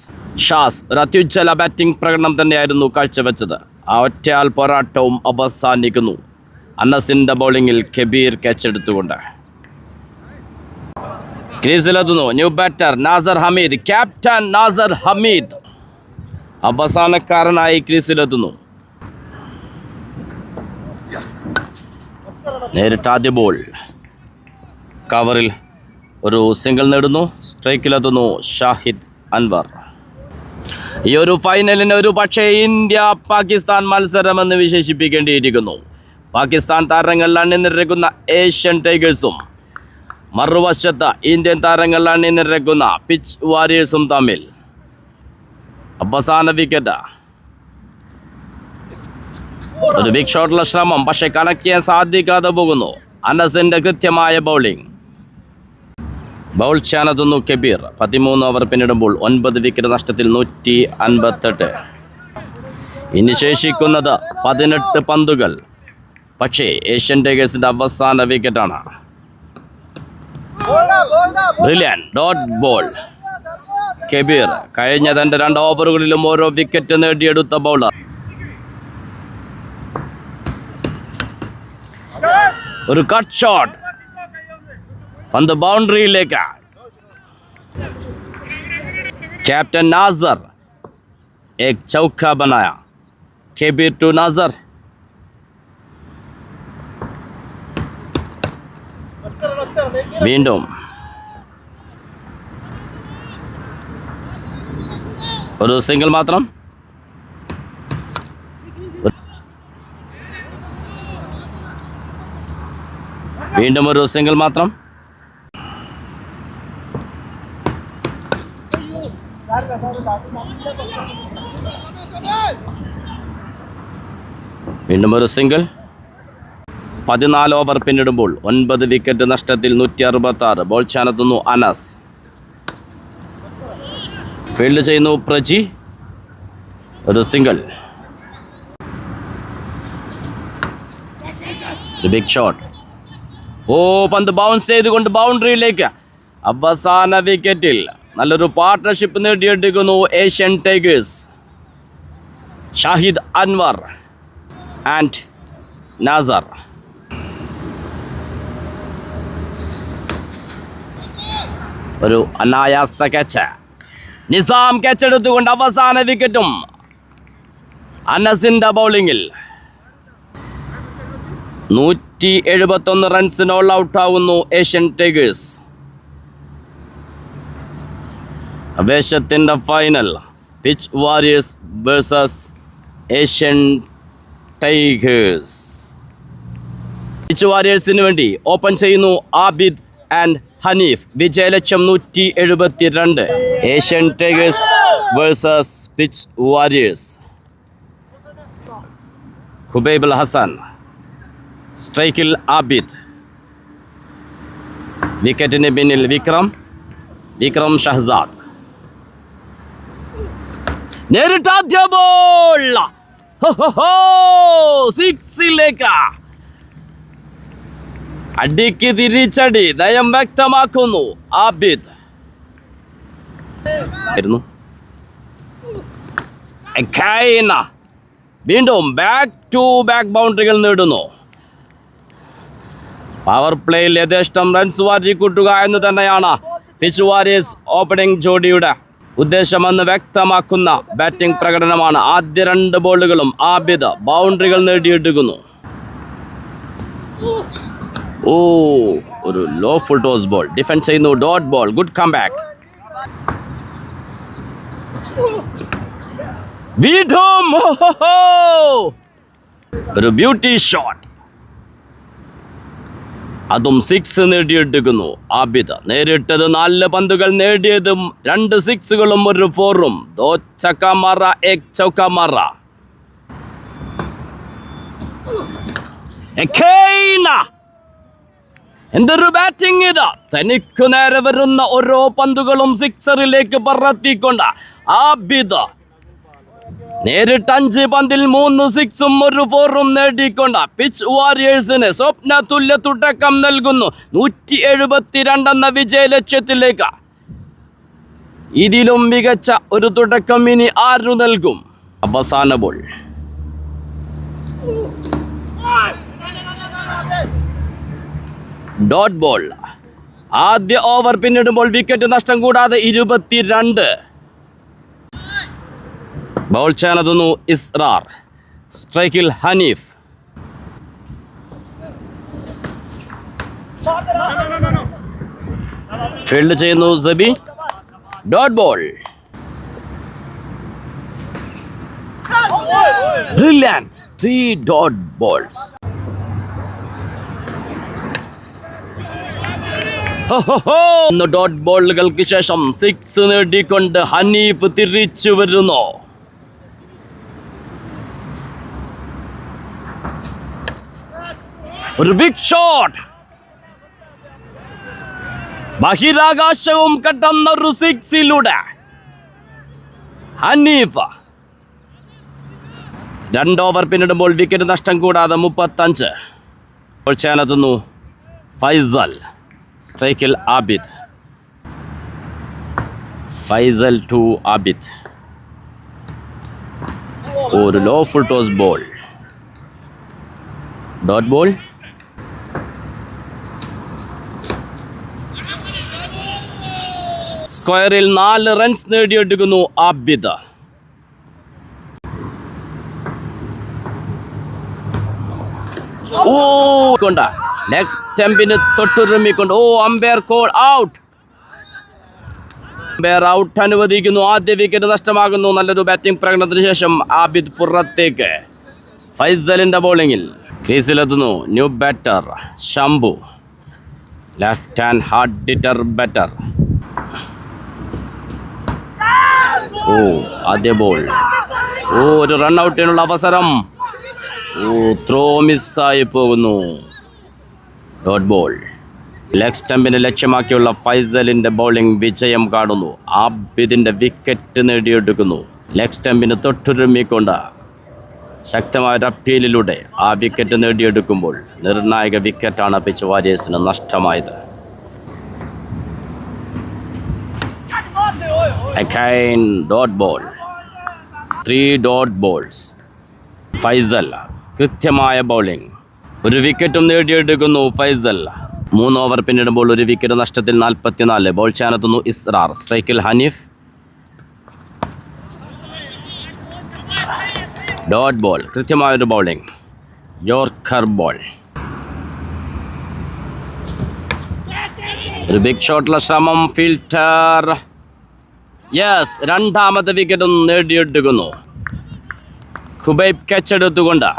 ഷാസ് ഒരു അത്യുജ്വല ബാറ്റിംഗ് പ്രകടനം തന്നെയായിരുന്നു കാഴ്ചവെച്ചത്. ആ ഒറ്റയാൾ പോരാട്ടവും അവസാനിക്കുന്നു അനസിന്റെ ബൗളിങ്ങിൽ കബീർ ക്യാച്ച് എടുത്തുകൊണ്ട്. ക്രീസിലെത്തുന്നു new batter Nasar Hameed. Captain Nasar Hameed അവസാനക്കാരനായി ക്രീസിലെത്തുന്നു. നേരിട്ട് ആദ്യ ബോൾ. കവറിൽ ഒരു സിംഗിൾ നേടുന്നു. സ്ട്രൈക്കിലെത്തുന്നു ഷാഹിദ് അൻവർ. ഈ ഒരു ഫൈനലിന് ഒരു പക്ഷേ ഇന്ത്യ പാകിസ്ഥാൻ മത്സരമെന്ന് വിശേഷിപ്പിക്കേണ്ടിയിരിക്കുന്നു. പാകിസ്ഥാൻ താരങ്ങൾ അണിനിരക്കുന്ന ഏഷ്യൻ ടൈഗേഴ്സും മറുവശത്ത് ഇന്ത്യൻ താരങ്ങൾ അണിനിരക്കുന്ന പിച്ച് വാരിയേഴ്സും തമ്മിൽ അവസാന വിക്കറ്റ്. ഒരു ബിഗ് ഷോട്ടുള്ള ശ്രമം, പക്ഷേ കണക്ട് ചെയ്യാൻ സാധിക്കാതെ പോകുന്നു. അനസിന്റെ കൃത്യമായ ബൗളിംഗ്. ബൗൾ ചെയ്യാനെത്തുന്നു കബീർ. 13 ഓവർ പിന്നിടുമ്പോൾ 9 വിക്കറ്റ് നഷ്ടത്തിൽ 158. ഇനി ശേഷിക്കുന്നത് 18 പന്തുകൾ. പക്ഷേ ഏഷ്യൻ ടൈഗേഴ്സിന്റെ അവസാന വിക്കറ്റാണ്. Brilliant dot ball. കബീർ കഴിഞ്ഞ തന്റെ 2 ഓവറുകളിലും ഓരോ വിക്കറ്റ് നേടിയെടുത്ത ബൗളർ. ഒരു കട്ട് ഷോട്ട്. പന്ത് ബൗണ്ടറിയിലേക്ക്. कैप्टन नाजर एक चौका बनाया. कबीर टू नाजर. വീണ്ടും ഒരു സിംഗിൾ മാത്രം. വീണ്ടും ഒരു സിംഗിൾ മാത്രം. വീണ്ടും ഒരു സിംഗിൾ. 14 ഓവർ പിന്നിടുമ്പോൾ 9 വിക്കറ്റ് നഷ്ടത്തിൽ 166. ബോൾ ചെയ്യാനെത്തുന്നു അനസ്. ഫീൽഡ് ചെയ്യുന്നു പ്രജി. ഒരു സിംഗിൾ. Big shot. പന്ത് ബൗൺസ് ചെയ്തുകൊണ്ട് ബൗണ്ടറിയിലേക്ക്. അവസാന വിക്കറ്റിൽ നല്ലൊരു പാർട്ട്ണർഷിപ്പ് നേടിയെടുക്കുന്നു Asian Tigers. Shahid Anwar and Nasar. ഒരു അനായാസ ക്യാച്ച്. നിസാം ക്യാച്ച് എടുത്തുകൊണ്ട് അവസാന വിക്കറ്റും അനസിന്റെ ബൗളിങ്ങിൽ. 171 റൺസിന് ഓൾ ഔട്ടാവുന്നു ഏഷ്യൻ ടൈഗേഴ്സ്. ആവേശത്തിൻ്റെ final. Pitch Warriors versus Asian Tigers. Pitch വാരിയേഴ്സിന് വേണ്ടി ഓപ്പൺ ചെയ്യുന്നു ആബിദ് ആൻഡ് ഹനീഫ്. വിജയലക്ഷ്യം 172. Asian Tigers versus Pitch Warriors. Khubaibul Hasan. സ്ട്രൈക്കിൽ ആബിദ്. വിക്കറ്റിന് പിന്നിൽ വിക്രം ഷഹസാദ്. നേരിട്ട് ആദ്യ ബോൾ. സിക്സിലേക്ക്. അടിക്ക് തിരിച്ചടി. നയം വ്യക്തമാക്കുന്നു ആബിദ്. വീണ്ടും ബാക്ക് ടു ബാക്ക് ബൗണ്ടറികൾ നേടുന്നു. പവർ പ്ലേയിൽ യഥേഷ്ടം റൺസ് വാരി കൂട്ടുക എന്ന് തന്നെയാണ് പിച്ച് വാരിയേഴ്സ് ഓപ്പണിംഗ് ജോഡിയുടെ ഉദ്ദേശമെന്ന് വ്യക്തമാക്കുന്ന ബാറ്റിംഗ് പ്രകടനമാണ്. ആദ്യ 2 ബോളുകളും ആബിദ് ബൗണ്ടറികൾ നേടിയെടുക്കുന്നു. ഒരു low full toss ball defend ചെയ്യുന്നു. Dot ball. Good come back. വീണ്ടും ഒരു ബ്യൂട്ടി ഷോട്ട്, അതും 6 നേടിയെടുക്കുന്നു ആബിദ്. നേരിട്ടത് 4 പന്തുകൾ, നേടിയതും 2 6കളും 1 4ഉം. ദോ ചക്ക മാറ ഏക് ചൗക്ക മാറ. എന്തൊരു ബാറ്റിംഗ് ഇത്! തനിക്ക് നേരെ വരുന്ന ഓരോ പന്തുകളും സിക്സറിലേക്ക് പറത്തിക്കൊണ്ട് ആബിദ് നേരിട്ട് 5 പന്തിൽ 3 6ഉം 1 4ഉം നേടിക്കൊണ്ട് പിച്ച് വാരിയേഴ്സിന് സ്വപ്ന തുല്യ തുടക്കം നൽകുന്നു. 172 എന്ന വിജയ ലക്ഷ്യത്തിലേക്ക്. ഇതിലും മികച്ച ഒരു തുടക്കം ഇനി ആരു നൽകും? അവസാന ബോൾ. Dot ball. ആദ്യ ഓവർ പിന്നിടുമ്പോൾ വിക്കറ്റ് നഷ്ടം കൂടാതെ 22. ബൗൾ ചെയ്യുന്നു ഇസ്രാർ. സ്ട്രൈക്കിൽ ഹനീഫ്. ഫീൽഡ് ചെയ്യുന്നു Sabi. Dot ball. Brilliant. 3 dot balls. Dot ബോളുകൾക്ക് ശേഷം 6 നേടിക്കൊണ്ട് ഹനീഫ് തിരിച്ചു വരുന്നു. ഒരു ബിഗ് ഷോട്ട്. ബഹിരാകാശവും കടന്നൊരു 6ലൂടെ ഹനീഫ്. 2 ഓവർ പിന്നിടുമ്പോൾ വിക്കറ്റ് നഷ്ടം കൂടാതെ 35. ചെയ്യാനെത്തുന്നു ഫൈസൽ. സ്ട്രൈക്കിൽ ആബിദ്. ഫൈസൽ ടു ആബിദ്. ഒരു low full toss ball. Dot ball. സ്ക്വയറിൽ 4 റൺസ് നേടിയെടുക്കുന്നു ആബിദ്. കൊണ്ട് ലെഗ് സ്റ്റംപിന് തൊട്ടുരുമ്മിക്കൊണ്ട് umpire call out. Umpire out അനുവദിക്കുന്നു. ആദ്യ വിക്കറ്റ് നഷ്ടമാകുന്നു. നല്ലൊരു ബാറ്റിംഗ് പ്രകടനത്തിന് ശേഷം ആബിദ് പുറത്തേക്ക്. ഫൈസലിന്റെ ബോളിങ്ങിൽ ക്രീസിലെത്തുന്നു new batter Shambhu. Left hand hard hitter batter. ആദ്യ ബോൾ. ഒരു റൺ ഔട്ടിനുള്ള അവസരം. ത്രോ മിസ്സായി പോകുന്നു. Dot ball. ലെഗ് സ്റ്റംപിനെ ലക്ഷ്യമാക്കിയുള്ള ഫൈസലിന്റെ ബൗളിംഗ് വിജയം കാണുന്നു. ആബിദിന്റെ വിക്കറ്റ് നേടിയെടുക്കുന്നു. ലെഗ് സ്റ്റംപിന് തൊട്ടുരുമ്മിക്കൊണ്ട് ശക്തമായ ഒരു അപ്പീലിലൂടെ ആ വിക്കറ്റ് നേടിയെടുക്കുമ്പോൾ നിർണായക വിക്കറ്റാണ് പിച്ച് വാരിയേഴ്സിന് നഷ്ടമായത്. Again dot ball. 3 dot balls. Faisal കൃത്യമായ ബൗളിംഗ്. ഒരു വിക്കറ്റും നേടിയെടുക്കുന്നു ഫൈസൽ. 3 ഓവർ പിന്നിടുമ്പോൾ ഒരു വിക്കറ്റ് നഷ്ടത്തിൽ 44. ബോൾ ചെയ്യാനെത്തുന്നു ഇസ്രാർ. സ്ട്രൈക്കിൽ ഹനീഫ്. Dot ball. കൃത്യമായൊരു ബൗളിംഗ്. Yorker ball. ഒരു ബിഗ് ഷോട്ടുള്ള ശ്രമം. ഫിൽറ്റർ. യെസ്, രണ്ടാമത്തെ വിക്കറ്റും നേടിയെടുക്കുന്നു. ഖുബൈബ് കച്ചെടുത്തുകൊണ്ട്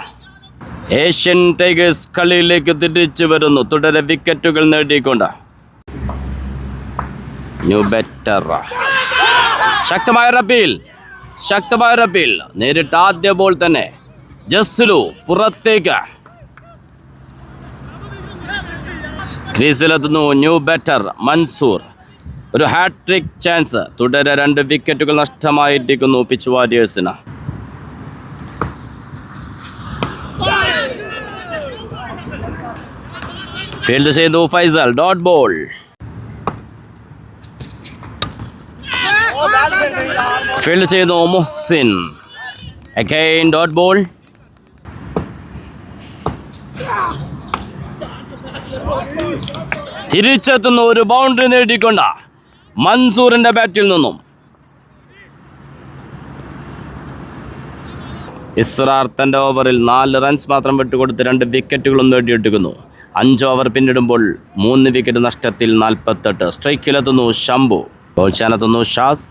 ഏഷ്യൻ ടൈഗേഴ്സ് കളിയിലേക്ക് തിരിച്ചു വരുന്നു. തുടരെ വിക്കറ്റുകൾ നേടിക്കൊണ്ട് ന്യൂ ബാറ്റർ. ശക്തമായ റബീൽ. നേരിട്ട് ആദ്യ ബോൾ തന്നെ ജസ്ലു പുറത്തേക്ക്. ക്രീസിലെത്തുന്നു ന്യൂ ബാറ്റർ മൻസൂർ. ഒരു ഹാട്രിക് ചാൻസ്. തുടരെ 2 വിക്കറ്റുകൾ നഷ്ടമായിരിക്കുന്നു പിച്ച് വാരിയേഴ്സിന്. ഫീൽഡ് ചെയ്തു ഫൈസൽ. Dot ball. ഫീൽഡ് ചെയ്തു മുഹ്സിൻ. Again dot ball. തിരിച്ചെത്തുന്നു ഒരു ബൗണ്ടറി നേടിക്കൊണ്ട് മൻസൂറിന്റെ ബാറ്റിൽ നിന്നും. ഇസ്രാർ തൻ്റെ ഓവറിൽ 4 റൺസ് മാത്രം വിട്ടുകൊടുത്ത് 2 വിക്കറ്റുകളും നേടിയെടുക്കുന്നു. 5 ഓവർ പിന്നിടുമ്പോൾ 3 വിക്കറ്റ് നഷ്ടത്തിൽ 48. സ്ട്രൈക്കിലെത്തുന്നു ശംഭു. ബോൾ ചെയ്യാനെത്തുന്നു ഷാസ്.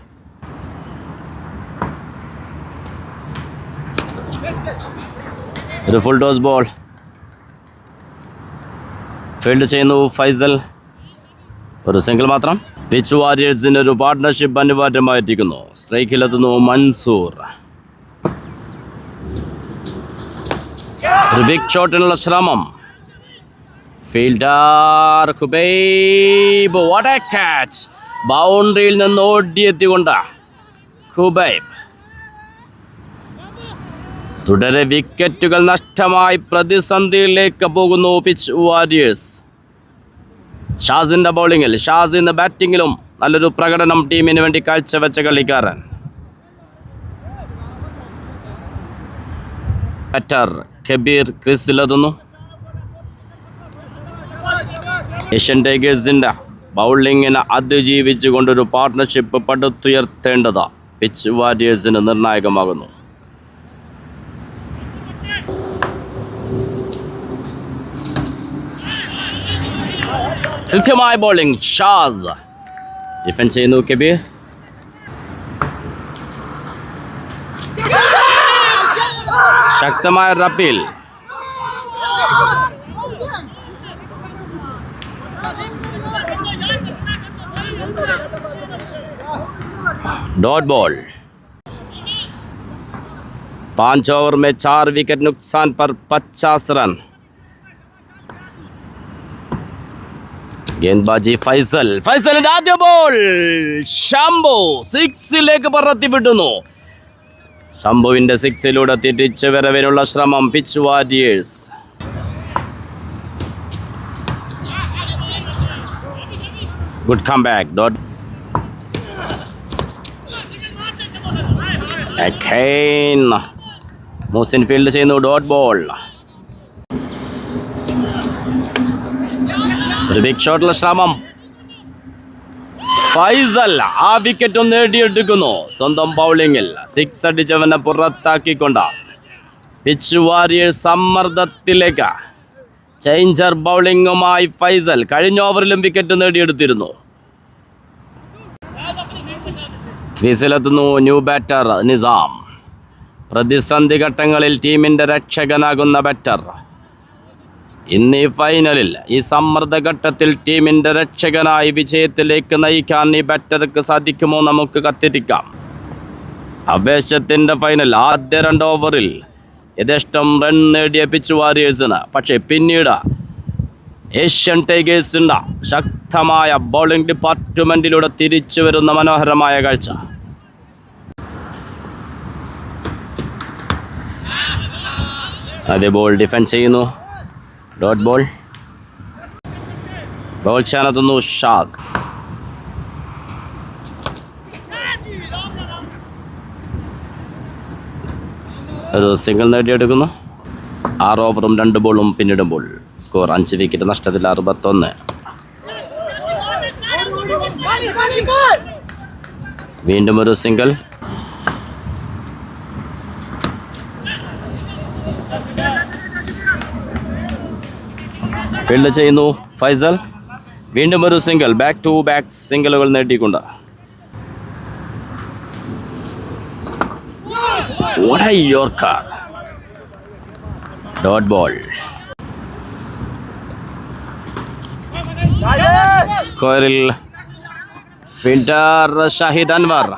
ഒരു ഫുൾ ടോസ് ബോൾ. ഫീൽഡ് ചെയ്യുന്നു ഫൈസൽ. ഒരു സിംഗിൾ മാത്രം. പിച്ച് വാരിയേഴ്സിൻ്റെ ഒരു പാർട്ട്ണർഷിപ്പ് അനിവാര്യമായിരിക്കുന്നു. സ്ട്രൈക്കിലെത്തുന്നു മൻസൂർ. ഒരു ബിഗ് ഷോട്ടിനുള്ള ശ്രമം. Fielder Khubaib. What a catch! ബൗണ്ടറിയിൽ നിന്ന് ഓടിയെത്തിക്കൊണ്ട് ഖുബൈബ്. തുടരെ വിക്കറ്റുകൾ നഷ്ടമായി പ്രതിസന്ധിയിലേക്ക് പോകുന്നു പിച്ച് വാരിയേഴ്സ്. ഷാസിൻ്റെ ബൗളിങ്ങിൽ, ഷാസിൻ്റെ ബാറ്റിങ്ങിലും നല്ലൊരു പ്രകടനം ടീമിന് വേണ്ടി കാഴ്ചവെച്ച കളിക്കാരൻ. ബാറ്റർ കബീർ ക്രീസിലെത്തുന്നു. ഏഷ്യൻ ടൈഗേഴ്സിൻ്റെ ബൗളിങ്ങിനെ അതിജീവിച്ചുകൊണ്ടൊരു പാർട്ട്ണർഷിപ്പ് പടുത്തുയർത്തേണ്ടത് പിച്ച് വാരിയേഴ്സിന് നിർണായകമാകുന്നു. കൃത്യമായ ബോളിംഗ്. ഷാസ് ഡിഫൻസ് ചെയ്യുന്നു. കബീർ ശക്തമായ റപ്പീൽ. Dot ball. 5 ओवर में 4 विकेट नुकसान पर 50 रन. गेंदबाजी ഫൈസൽ. ഫൈസലിന്റെ ആദ്യ ബോൾ. ശംഭു 6ലേക്ക് പറത്തിവിടുന്നു. ശംഭുവിന്റെ 6ലൂടെ തിരിച്ചു വരവിനുള്ള ശ്രമം Pitch Warriors. Good come back. Dot Muhsin field ചെയ്യുന്നു. Dot ball. ഒരു ബിഗ് ഷോട്ടുള്ള ശ്രമം. ഫൈസൽ ആ വിക്കറ്റും നേടിയെടുക്കുന്നു. സ്വന്തം ബൗളിങ്ങിൽ 6 അടിച്ചവനെ പുറത്താക്കിക്കൊണ്ട് പിച്ച് വാരിയേഴ്സ് സമ്മർദ്ദത്തിലേക്ക്. ചേഞ്ചർ ബൗളിങ്ങുമായി ഫൈസൽ കഴിഞ്ഞ ഓവറിലും വിക്കറ്റ് നേടിയെടുത്തിരുന്നു. ക്രീസിലെത്തുന്നു ന്യൂ ബാറ്റർ നിസാം. പ്രതിസന്ധി ഘട്ടങ്ങളിൽ ടീമിൻ്റെ രക്ഷകനാകുന്ന ബാറ്റർ. ഇന്ന് ഈ ഫൈനലിൽ, ഈ സമ്മർദ്ദഘട്ടത്തിൽ ടീമിൻ്റെ രക്ഷകനായി വിജയത്തിലേക്ക് നയിക്കാൻ ഈ ബാറ്റർക്ക് സാധിക്കുമോ? നമുക്ക് കാത്തിരിക്കാം. ആവേശത്തിൻ്റെ ഫൈനൽ. ആദ്യ 2 ഓവറിൽ യഥേഷ്ടം റൺ നേടിയ പിച്ച് വാരിയേഴ്സിന്, പക്ഷേ പിന്നീട് ഏഷ്യൻ ടൈഗേഴ്സിൻ്റെ ശക്തമായ ബൗളിംഗ് ഡിപ്പാർട്ട്മെൻറ്റിലൂടെ തിരിച്ചു വരുന്ന മനോഹരമായ കാഴ്ച. അതേ ബോൾ ഡിഫൻസ് ചെയ്യുന്നു. Dot ball. ബോൾ ചെയ്യാനെത്തുന്നു ഷാസ്. ഒരു സിംഗിൾ നേടിയെടുക്കുന്നു. 6 ഓവറും 2 ബോളും പിന്നിടുമ്പോൾ സ്കോർ 5 വിക്കറ്റ് നഷ്ടത്തിൽ 61. വീണ്ടും ഒരു സിംഗിൾ. ഫീൽഡ് ചെയ്യുന്നു ഫൈസൽ. വീണ്ടും ഒരു സിംഗിൾ. ബാക്ക് ടു ബാക്ക് സിംഗിളുകൾ നേടിക്കൊണ്ട്. What a Yorker. Dot ball. സ്കോറിൽ ഫീൽഡർ ഷാഹിദ് അൻവർ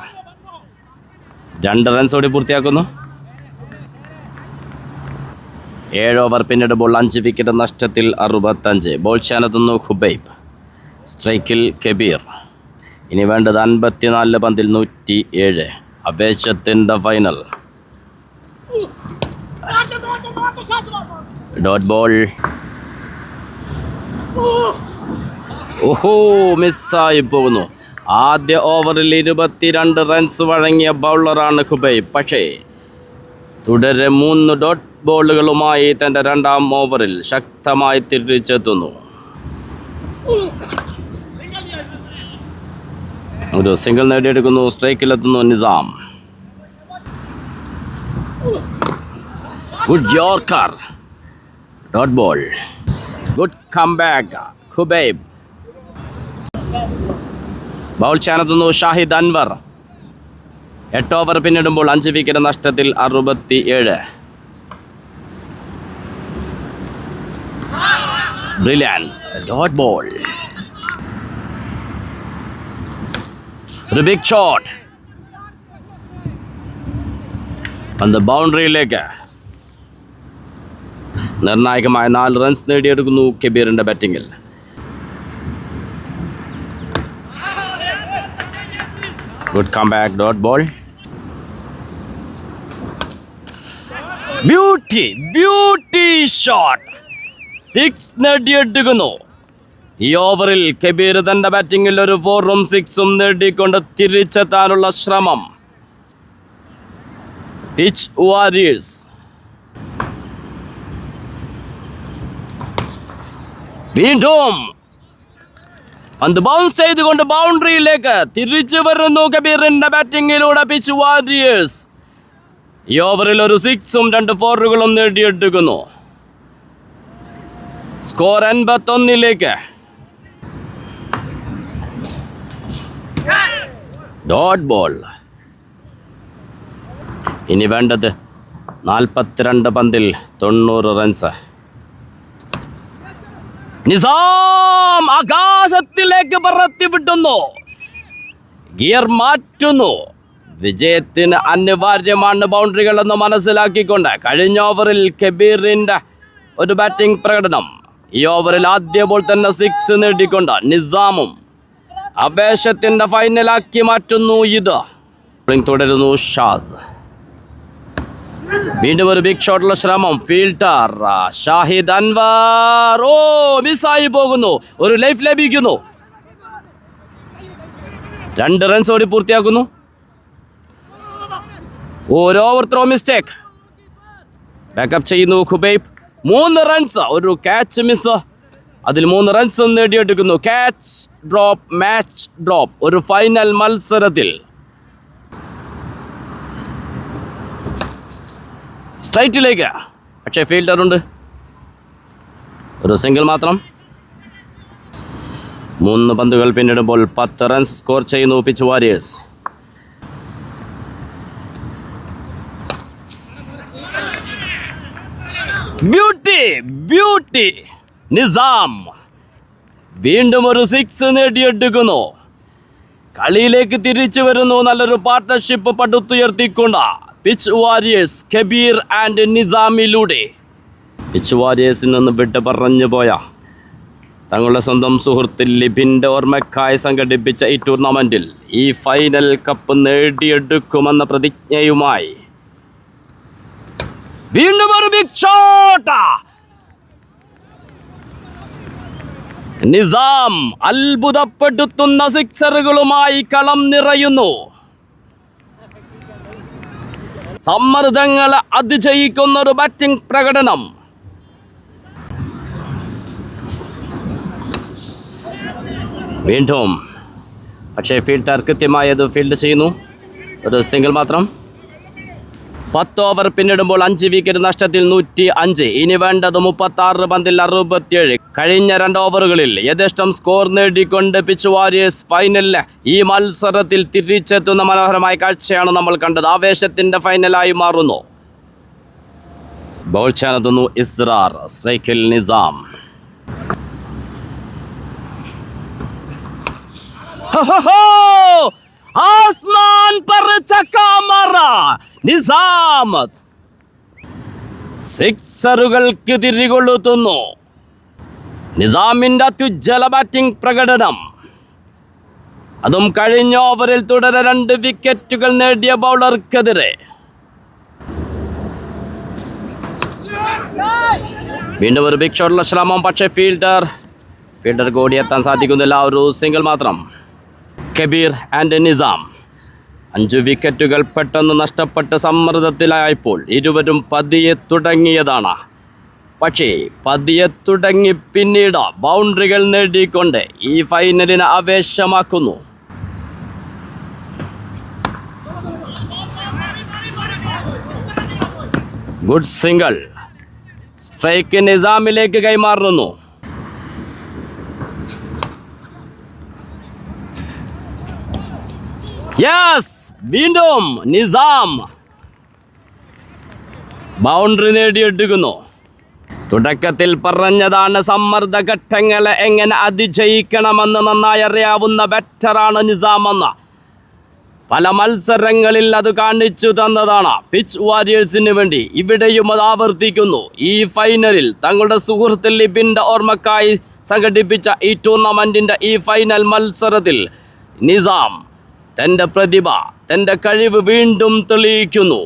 2 റൺസോടെ പൂർത്തിയാക്കുന്നു. 7 ഓവർ പിന്നിടുമ്പോൾ 5 വിക്കറ്റ് നഷ്ടത്തിൽ 65. ബോൾ ചെയ്യാനെത്തുന്നു ഖുബൈബ്. സ്ട്രൈക്കിൽ കബീർ. ഇനി വേണ്ടത് 54 പന്തിൽ 107. അപേക്ഷത്തിൻ്റെ ഫൈനൽ. Dot ball. ഓഹോ, മിസ്സായി പോകുന്നു. ആദ്യ ഓവറിൽ 22 റൺസ് വഴങ്ങിയ ബൗളറാണ് ഖുബൈബ്. പക്ഷേ തുടരെ 3 ഡോട്ട് ബോളുകളുമായി തൻ്റെ 2ാം ഓവറിൽ ശക്തമായി തിരിച്ചെത്തുന്നു. ഒരു സിംഗിൾ നേടിയെടുക്കുന്നു. സ്ട്രൈക്കിലെത്തുന്നു Nizam. Good Yorker. Dot ball. Good comeback. Khubayb. Bowl ചാനത്തുന്നു ഷാഹിദ് അൻവർ. 8 ഓവർ പിന്നിടുമ്പോൾ 5 വിക്കറ്റ് നഷ്ടത്തിൽ 67. Brilliant. Dot ball. ഒരു ബിഗ് ഷോട്ട്. പന്ത് ബൗണ്ടറിയിലേക്ക്. നിർണായകമായ 4 റൺസ് നേടിയെടുക്കുന്നു കബീറിന്റെ ബാറ്റിംഗിൽ. Good comeback. Dot ball. Beauty shot. 6 നേടിയെടുക്കുന്നു. ഈ ഓവറിൽ കബീർ തന്റെ ബാറ്റിംഗിൽ ഒരു 4ഉം 6ഉം നേടിക്കൊണ്ട് തിരിച്ചെത്താനുള്ള ശ്രമം. Pitch warriors. വീണ്ടും പന്ത് ബൗൺസ് ചെയ്തുകൊണ്ട് ബൗണ്ടറിയിലേക്ക് തിരിച്ചു വരുന്നു കബീറിന്റെ ബാറ്റിംഗിലൂടെ പിച്ച് വാരിയേഴ്സ്. ഈ ഓവറിൽ ഒരു 6ഉം 2 4കളും നേടിയെടുക്കുന്നു. സ്കോർ 81. Dot ball. ഇനി വേണ്ടത് 42 പന്തിൽ 90 റൺസ്. നിസാം ആകാശത്തിലേക്ക് പറത്തിവിട്ടുന്നു. ഗിയർ മാറ്റുന്നു. വിജയത്തിന് അനിവാര്യമാണ് ബൗണ്ടറികളെന്ന് മനസ്സിലാക്കിക്കൊണ്ട് കഴിഞ്ഞ ഓവറിൽ കബീറിന്റെ ഒരു ബാറ്റിംഗ് പ്രകടനം. ഈ ഓവറിൽ ആദ്യ ബോൾ തന്നെ 6 നേടിക്കൊണ്ട് നിസാമും ആവേശത്തിന്റെ ഫൈനലാക്കി മാറ്റുന്നു. ഇത് തുടരുന്നു ഷാസ്. വീണ്ടും ഒരു ബിഗ് ഷോട്ടുള്ള ശ്രമം. ഫീൽഡർ ഷാഹിദ് അൻവർ. മിസ്സായി പോകുന്നു. ഒരു ലൈഫ് ലഭിക്കുന്നു. 2 റൺസ് ഓടി പൂർത്തിയാക്കുന്നു. ഒരു ഓവർ ത്രോ മിസ്റ്റേക്ക്. ബാക്കപ്പ് ചെയ്യുന്നു ഖുബൈബ്. 3 റൺസ്. ഒരു ക്യാച്ച് മിസ്. അതിൽ 3 റൺസ് നേടിയെടുക്കുന്നു. ക്യാച്ച് ഡ്രോപ്പ്, മാച്ച് ഡ്രോപ്പ് ഒരു ഫൈനൽ മത്സരത്തിൽ. സ്ട്രൈറ്റിലേക്ക്. പക്ഷേ ഫീൽഡറുണ്ട്. ഒരു സിംഗിൾ മാത്രം. 3 പന്തുകൾ പിന്നിടുമ്പോൾ 10 റൺസ് സ്കോർ ചെയ്യുന്നു പിച്ച് വാരിയേഴ്സ്. ബ്യൂട്ടി നിസാം വീണ്ടും ഒരു 6 നേടിയെടുക്കുന്നു. കളിയിലേക്ക് തിരിച്ചു വരുന്നു. നല്ലൊരു പാർട്ട്ണർഷിപ്പ് പടുത്തുയർത്തിക്കൊണ്ട് പിച്ച് വാരിയേഴ്സ് കബീർ ആൻഡ് നിസാമിലൂടെ. പിച്ച് വാരിയേഴ്സിൽ നിന്ന് വിട്ട് പറഞ്ഞു പോയ തങ്ങളുടെ സ്വന്തം സുഹൃത്ത് ലിബിൻ്റെ ഓർമ്മക്കായി സംഘടിപ്പിച്ച ഈ ടൂർണമെൻറ്റിൽ ഈ ഫൈനൽ കപ്പ് നേടിയെടുക്കുമെന്ന പ്രതിജ്ഞയുമായി വീണ്ടും ഒരു ബിഗ് ഷോട്ട്. നിസാം അത്ഭുതപ്പെടുത്തുന്ന സിക്സറുകളുമായി കളം നിറയുന്നു. സമ്മർദ്ദങ്ങളെ അതിജയിക്കുന്ന ഒരു ബാറ്റിംഗ് പ്രകടനം. വീണ്ടും പക്ഷേ ഫീൽഡർ കൃത്യമായത് ഫീൽഡ് ചെയ്യുന്നു. ഒരു സിംഗിൾ മാത്രം. 10 ഓവർ പിന്നിടുമ്പോൾ 5 വിക്കറ്റ് നഷ്ടത്തിൽ 105. ഇനി വേണ്ടത് 36 പന്തിൽ 67. കഴിഞ്ഞ 2 ഓവറുകളിൽ യഥേഷ്ടം സ്കോർ നേടിക്കൊണ്ട് പിച്ച് വാരിയേഴ്സ് ഫൈനലിൽ ഈ മത്സരത്തിൽ തിരിച്ചെത്തുന്ന മനോഹരമായ കാഴ്ചയാണ് നമ്മൾ കണ്ടത്. ആവേശത്തിന്റെ ഫൈനലായി മാറുന്നു. ബോൾ ചാനത്തുന്നു ഇസ്രാർ. സ്ട്രൈക്കിൽ നിസാം. ആസ്മാൻ पर ചക്ക മാറാ നിസാം. സിക്സറുകൾക്ക് തിരികൊള്ളുത്തുന്നു. നിസാമിന്റെ അത്യുജ്വല ബാറ്റിംഗ് പ്രകടനം. അതും കഴിഞ്ഞ ഓവറിൽ തുടരെ 2 വിക്കറ്റുകൾ നേടിയ ബൗളർക്കെതിരെ. വീണ്ടും ഒരു ബിഗ് ഷോട്ടുള്ള ശ്രമം. പക്ഷേ ഫീൽഡർ ഓടിയെത്താൻ സാധിക്കുന്നില്ല. ഒരു സിംഗിൾ മാത്രം. കബീർ ആൻഡ് നിസാം 5 വിക്കറ്റുകൾ പെട്ടെന്ന് നഷ്ടപ്പെട്ട് സമ്മർദ്ദത്തിലായപ്പോൾ ഇരുവരും പതിയെ തുടങ്ങിയതാണ്. പക്ഷേ പതിയെ തുടങ്ങി പിന്നീട് ബൗണ്ടറികൾ നേടിക്കൊണ്ട് ഈ ഫൈനലിനെ ആവേശമാക്കുന്നു. Good single. സ്ട്രൈക്ക് നിസാമിലേക്ക് കൈമാറുന്നു. യെസ്, വീണ്ടും നിസാം ബൗണ്ടറി നേടിയെടുക്കുന്നു. തുടക്കത്തിൽ പറഞ്ഞതാണ് സമ്മർദ്ദ ഘട്ടങ്ങളെ എങ്ങനെ അതിജയിക്കണമെന്ന് നന്നായി അറിയാവുന്ന ബാറ്ററാണ് നിസാം എന്ന. പല മത്സരങ്ങളിൽ അത് കാണിച്ചു തന്നതാണ് പിച്ച് വാരിയേഴ്സിന് വേണ്ടി. ഇവിടെയും അത് ആവർത്തിക്കുന്നു. ഈ ഫൈനലിൽ തങ്ങളുടെ സുഹൃത്ത് ലിബിൻ്റെ ഓർമ്മക്കായി സംഘടിപ്പിച്ച ഈ ടൂർണമെൻറ്റിൻ്റെ ഈ ഫൈനൽ മത്സരത്തിൽ നിസാം തൻ്റെ പ്രതിഭ, തൻ്റെ കഴിവ് വീണ്ടും തെളിയിക്കുന്നു.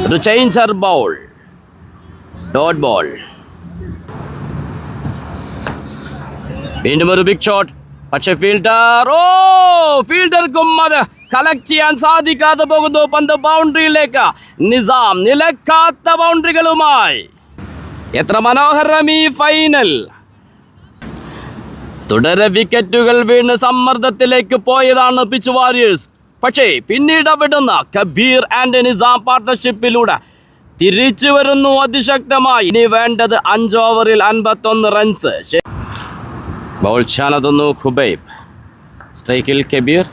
ഒരു ചേഞ്ചർ ബൗൾ, ഡോട്ട് ബോൾ. വീണ്ടും ഒരു ബിഗ് ഷോട്ട്. പക്ഷെ ഫീൽഡർക്കും അത് കളക്ട് ചെയ്യാൻ സാധിക്കാതെ പോകുന്നു. പന്ത് ബൗണ്ടറിയിലേക്ക്. നിസാം നിലക്കാത്ത ബൗണ്ടറികളുമായി. എത്ര മനോഹരം ഈ ഫൈനൽ. തുടരെ വിക്കറ്റുകൾ വീണ് സമ്മർദ്ദത്തിലേക്ക് പോയതാണ് പിച്ച് വാരിയേഴ്സ്. പക്ഷേ പിന്നീട് അവിടുന്ന് കബീർ ആൻഡ് നിസാം പാർട്ട്ണർഷിപ്പിലൂടെ തിരിച്ചു വരുന്നു അതിശക്തമായി. ഇനി വേണ്ടത് 5 ഓവറിൽ 51 റൺസ്. ബൗൾ ചാനതുന്നു ഖുബൈബ്. സ്ട്രൈക്കിൽ Kabeer.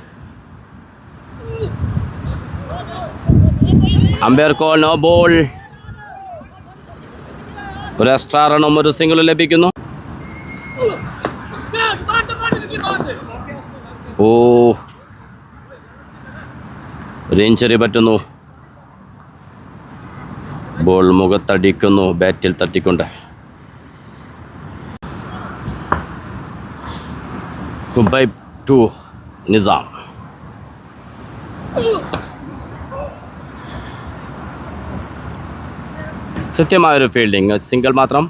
Umpire call no ball. ഒരു എക്സ്ട്രാ റണ്ണും ഒരു സിംഗിളും ലഭിക്കുന്നു. ഒരു ഇഞ്ചുറി പറ്റുന്നു. ബോൾ മുഖത്തടിക്കുന്നു ബാറ്റിൽ തട്ടിക്കൊണ്ട്. ഖുബൈബ് ടു നിസാം. കൃത്യമായൊരു ഫീൽഡിങ്. സിംഗിൾ മാത്രം.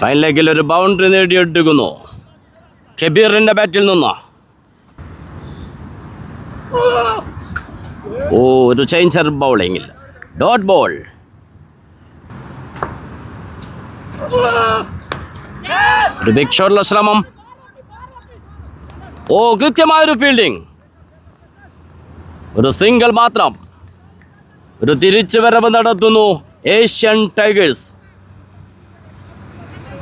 ഫൈൻ ലെഗിൽ ഒരു ബൗണ്ടറി നേടിയെടുക്കുന്നു കബീറിന്റെ ബാറ്റിൽ നിന്ന്. ഒരു ചേഞ്ചർ ബൗളിംഗിൽ ഡോട്ട് ബോൾ. ഒരു ബിഗ് ഷോട്ടുള്ള ശ്രമം. കൃത്യമായൊരു ഫീൽഡിംഗ്. ഒരു സിംഗിൾ മാത്രം. ഒരു തിരിച്ചുവരവ് നടത്തുന്നു ഏഷ്യൻ ടൈഗേഴ്സ്.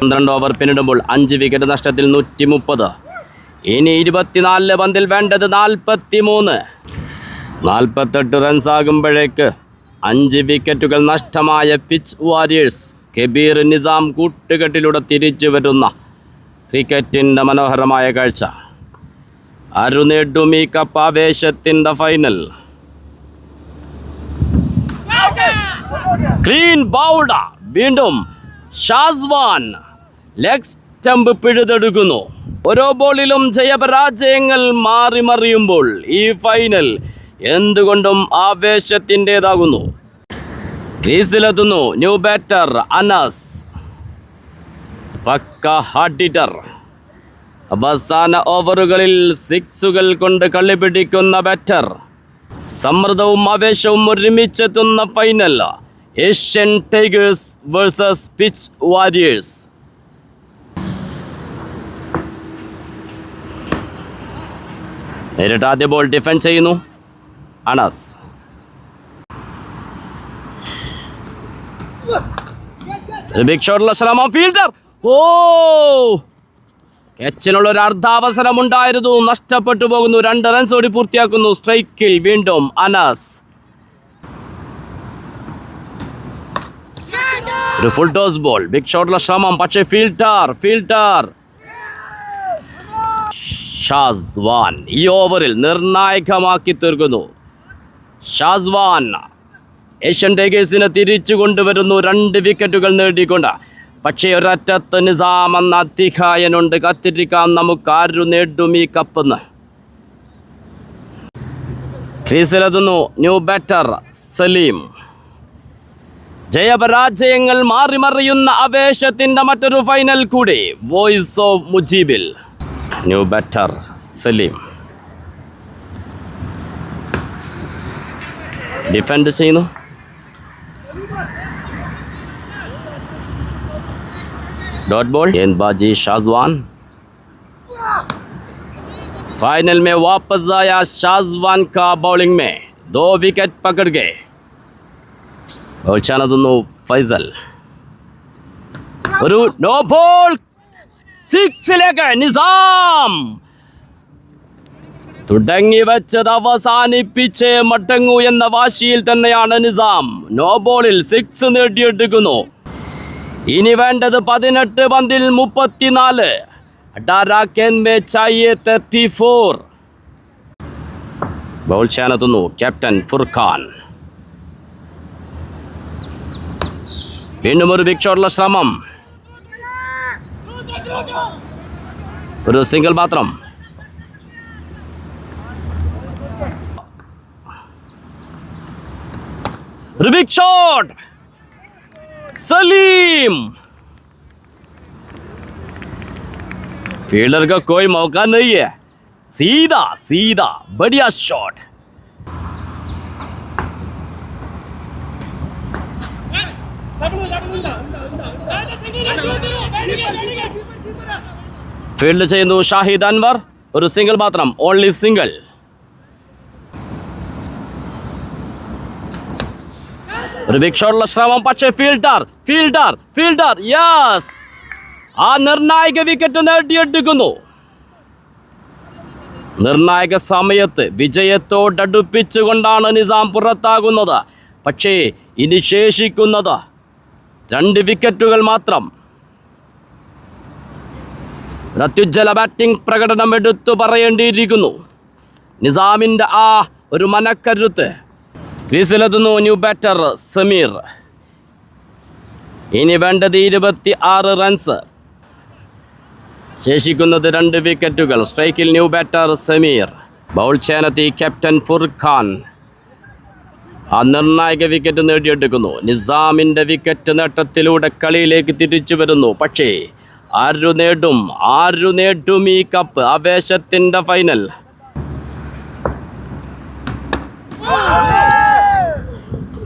12 ഓവർ പിന്നിടുമ്പോൾ 5 വിക്കറ്റ് നഷ്ടത്തിൽ 130. ഇനി 24 പന്തിൽ വേണ്ടത് 43. 48 റൺസ് ആകുമ്പോഴേക്ക് 5 വിക്കറ്റുകൾ നഷ്ടമായ പിച്ച് വാരിയേഴ്സ്. കബീർ നിസാം കൂട്ടുകെട്ടിലൂടെ തിരിച്ചു വരുന്ന ക്രിക്കറ്റിൻ്റെ മനോഹരമായ കാഴ്ച. അരുണേടുമി കപ്പ് ആവേശത്തിൻ്റെ ഫൈനൽ. Clean bowled. വീണ്ടും ഷാസ്വാൻ ലെഗ് സ്റ്റംപ് പിഴുതെടുക്കുന്നു. ഓരോ ബോളിലും ജയപരാജയങ്ങൾ മാറി മറിയുമ്പോൾ ഈ ഫൈനൽ എന്തുകൊണ്ടും ആവേശത്തിൻ്റെതാകുന്നു. ക്രീസിലെത്തുന്നു ന്യൂ ബാറ്റർ അനസ്. പക്ക ഹാർഡ് ഹിറ്റർ. അവസാന ഓവറുകളിൽ 6 കൊണ്ട് കളി പിടിക്കുന്ന ബാറ്റർ. സമ്മർദ്ദവും ആവേശവും ഒരുമിച്ചെത്തുന്ന final. Asian Tigers versus Pitch Warriors. നേരിട്ട് ആദ്യ ബോൾ ഡിഫെൻഡ് ചെയ്യുന്നു അനസ്. ബിഗ് ഷോട്ടുള്ള ശ്രമം. ഫീൽഡർ ക്യാച്ചിനുള്ള ഒരു അർദ്ധാവസരമുണ്ടായിരുന്നു. നഷ്ടപ്പെട്ടു പോകുന്നു. 2 റൺസ് ഓടി പൂർത്തിയാക്കുന്നു. സ്ട്രൈക്കിൽ വീണ്ടും അനസ്. ഒരു ഫുൾ ടോസ് ബോൾ. ബിഗ് ഷോട്ടുള്ള ശ്രമം. പക്ഷേ ഫീൽഡർ ഷാസ്വാൻ ഈ ഓവറിൽ നിർണായകമാക്കി തീർക്കുന്നു. ഷാസ്വാൻ ഏഷ്യൻ ടൈഗേഴ്സിനെ തിരിച്ചു കൊണ്ടുവരുന്നു 2 വിക്കറ്റുകൾ നേടിക്കൊണ്ട്. പക്ഷേ ഒരറ്റത്ത് നിസാം എന്ന അധികായനുണ്ട്. കാത്തിരിക്കാം നമുക്ക് ആരു നേടും ഈ കപ്പെന്ന്. ക്രീസിലെത്തുന്നു ന്യൂ ബാറ്റർ സലീം. ജയപരാജയങ്ങൾ മാറിമറിയുന്ന ആവേശത്തിൻ്റെ മറ്റൊരു ഫൈനൽ കൂടി. വോയിസ് ഓഫ് മുജീബിൽ. ന്യൂ ബാറ്റർ സലീം ഡിഫെൻഡ് ചെയ്യുന്നു. Dot ball. ഗേന്ദ്ബാജി ഷാസ്വാൻ. फाइनल में वापस आया ഷാസ്വാൻ का बॉलिंग में 2 विकेट पकड़ गए. ഒളിച്ചാനതൊന്നു ഫൈസൽ. ഒരു നോ ബോൾ, 6ലേക്ക് നിസാം. തുടങ്ങി വെച്ചത് അവസാനിപ്പിച്ച് മടങ്ങൂ എന്ന വാശിയിൽ തന്നെയാണ് നിസാം. നോ ബോളിൽ 6 നേടിയെടുക്കുന്നു. ഇനി വേണ്ടത് 18 പന്തിൽ 34. 18 गेंद में चाहिए 34. ബോൾ ചെയ്യാനെത്തുന്നു ക്യാപ്റ്റൻ ഫുർഖാൻ. വീണ്ടും ഒരു ബിഗ് ഷോട്ടുള്ള ശ്രമം. ഒരു സിംഗിൾ മാത്രം. ഒരു ബിഗ് ഷോട്ട്. सलीम. फील्डर का कोई मौका नहीं है. सीधा सीधा बढ़िया शॉट. ഫീൽഡ് ചെയ്യുന്നു ഷാഹിദ് അൻവർ. ഒരു സിംഗിൾ മാത്രം, ഓൺലി സിംഗിൾ. ഒരു ബിഗ് ഷോട്ടുള്ള ശ്രമം, പക്ഷേ ഫീൽഡർ യെസ്, ആ നിർണായക വിക്കറ്റ് നേടിയെടുക്കുന്നു. നിർണായക സമയത്ത് വിജയത്തോടടുപ്പിച്ചുകൊണ്ടാണ് നിസാം പുറത്താകുന്നത്. പക്ഷേ ഇനി ശേഷിക്കുന്നത് 2 വിക്കറ്റുകൾ മാത്രം. അത്യുജ്വല ബാറ്റിംഗ് പ്രകടനം എടുത്തു പറയേണ്ടിയിരിക്കുന്നു. നിസാമിൻ്റെ ആ ഒരു മനക്കരുത്ത്. ക്രീസിലെത്തുന്നു ന്യൂ ബാറ്റർ സമീർ. ഇനി വേണ്ടത് 26 റൺസ്. ശേഷിക്കുന്നത് 2 വിക്കറ്റുകൾ. സ്ട്രൈക്കിൽ ന്യൂ ബാറ്റർ സമീർ. ബൗൾ ചെയ്യാനെത്തി ക്യാപ്റ്റൻ ഫുർഖാൻ. ആ നിർണായക വിക്കറ്റ് നേടിയെടുക്കുന്നു. നിസാമിൻ്റെ വിക്കറ്റ് നേട്ടത്തിലൂടെ കളിയിലേക്ക് തിരിച്ചു വരുന്നു. പക്ഷേ ആരു നേടും ഈ കപ്പ്? ആവേശത്തിൻ്റെ final.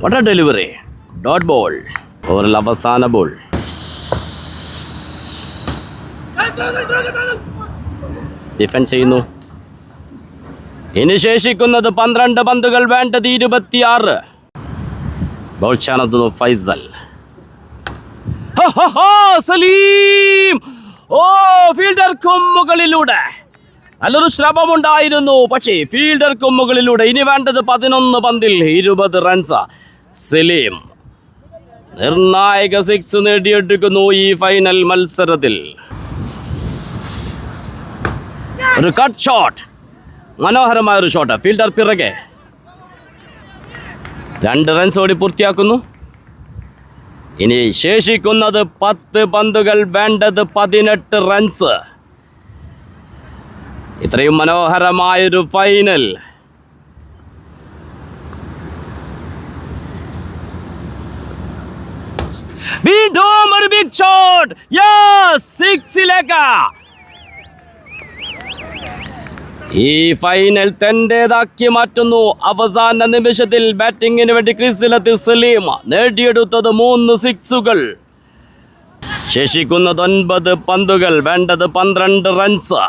What a delivery. Dot ball. ഓവറിൽ അവസാന ബോൾ. ഡിഫൻസ് ചെയ്യുന്നു. ഇനി ശേഷിക്കുന്നത് 12 പന്തുകൾ, വേണ്ടത് 26. ബോൾ ചെയ്യാനെത്തുന്നു ഫൈസൽ. സലീം. ഫീൽഡർക്കും മുകളിലൂടെ നല്ലൊരു ശ്രമമുണ്ടായിരുന്നു. പക്ഷേ ഫീൽഡർക്കും മുകളിലൂടെ. ഇനി വേണ്ടത് 11 പന്തിൽ 20 റൺസ്. സലീം നിർണായക 6 നേടിയെടുക്കുന്നു ഈ ഫൈനൽ മത്സരത്തിൽ. ഒരു കട്ട് ഷോട്ട്, മനോഹരമായ ഒരു ഷോട്ട്. ഫീൽഡർ പിറകെ 2 റൺസ് ഓടി പൂർത്തിയാക്കുന്നു. ഇനി ശേഷിക്കുന്നത് 10 പന്തുകൾ, വേണ്ടത് 18 റൺസ്. ഇത്രയും മനോഹരമായൊരു ഫൈനൽ. വീണ്ടും ഒരു ബിഗ് ഷോട്ട്. യെസ്, 6ലേക്ക്. ഈ ഫൈനൽ തൻ്റേതാക്കി മാറ്റുന്നു. അവസാന നിമിഷത്തിൽ ബാറ്റിങ്ങിന് വേണ്ടി ക്രീസിലെത്തി സലീം. നേടിയെടുത്തത് 3 സിക്സുകൾ. ശേഷിക്കുന്നത് 9 പന്തുകൾ, വേണ്ടത് 12 റൺസ്.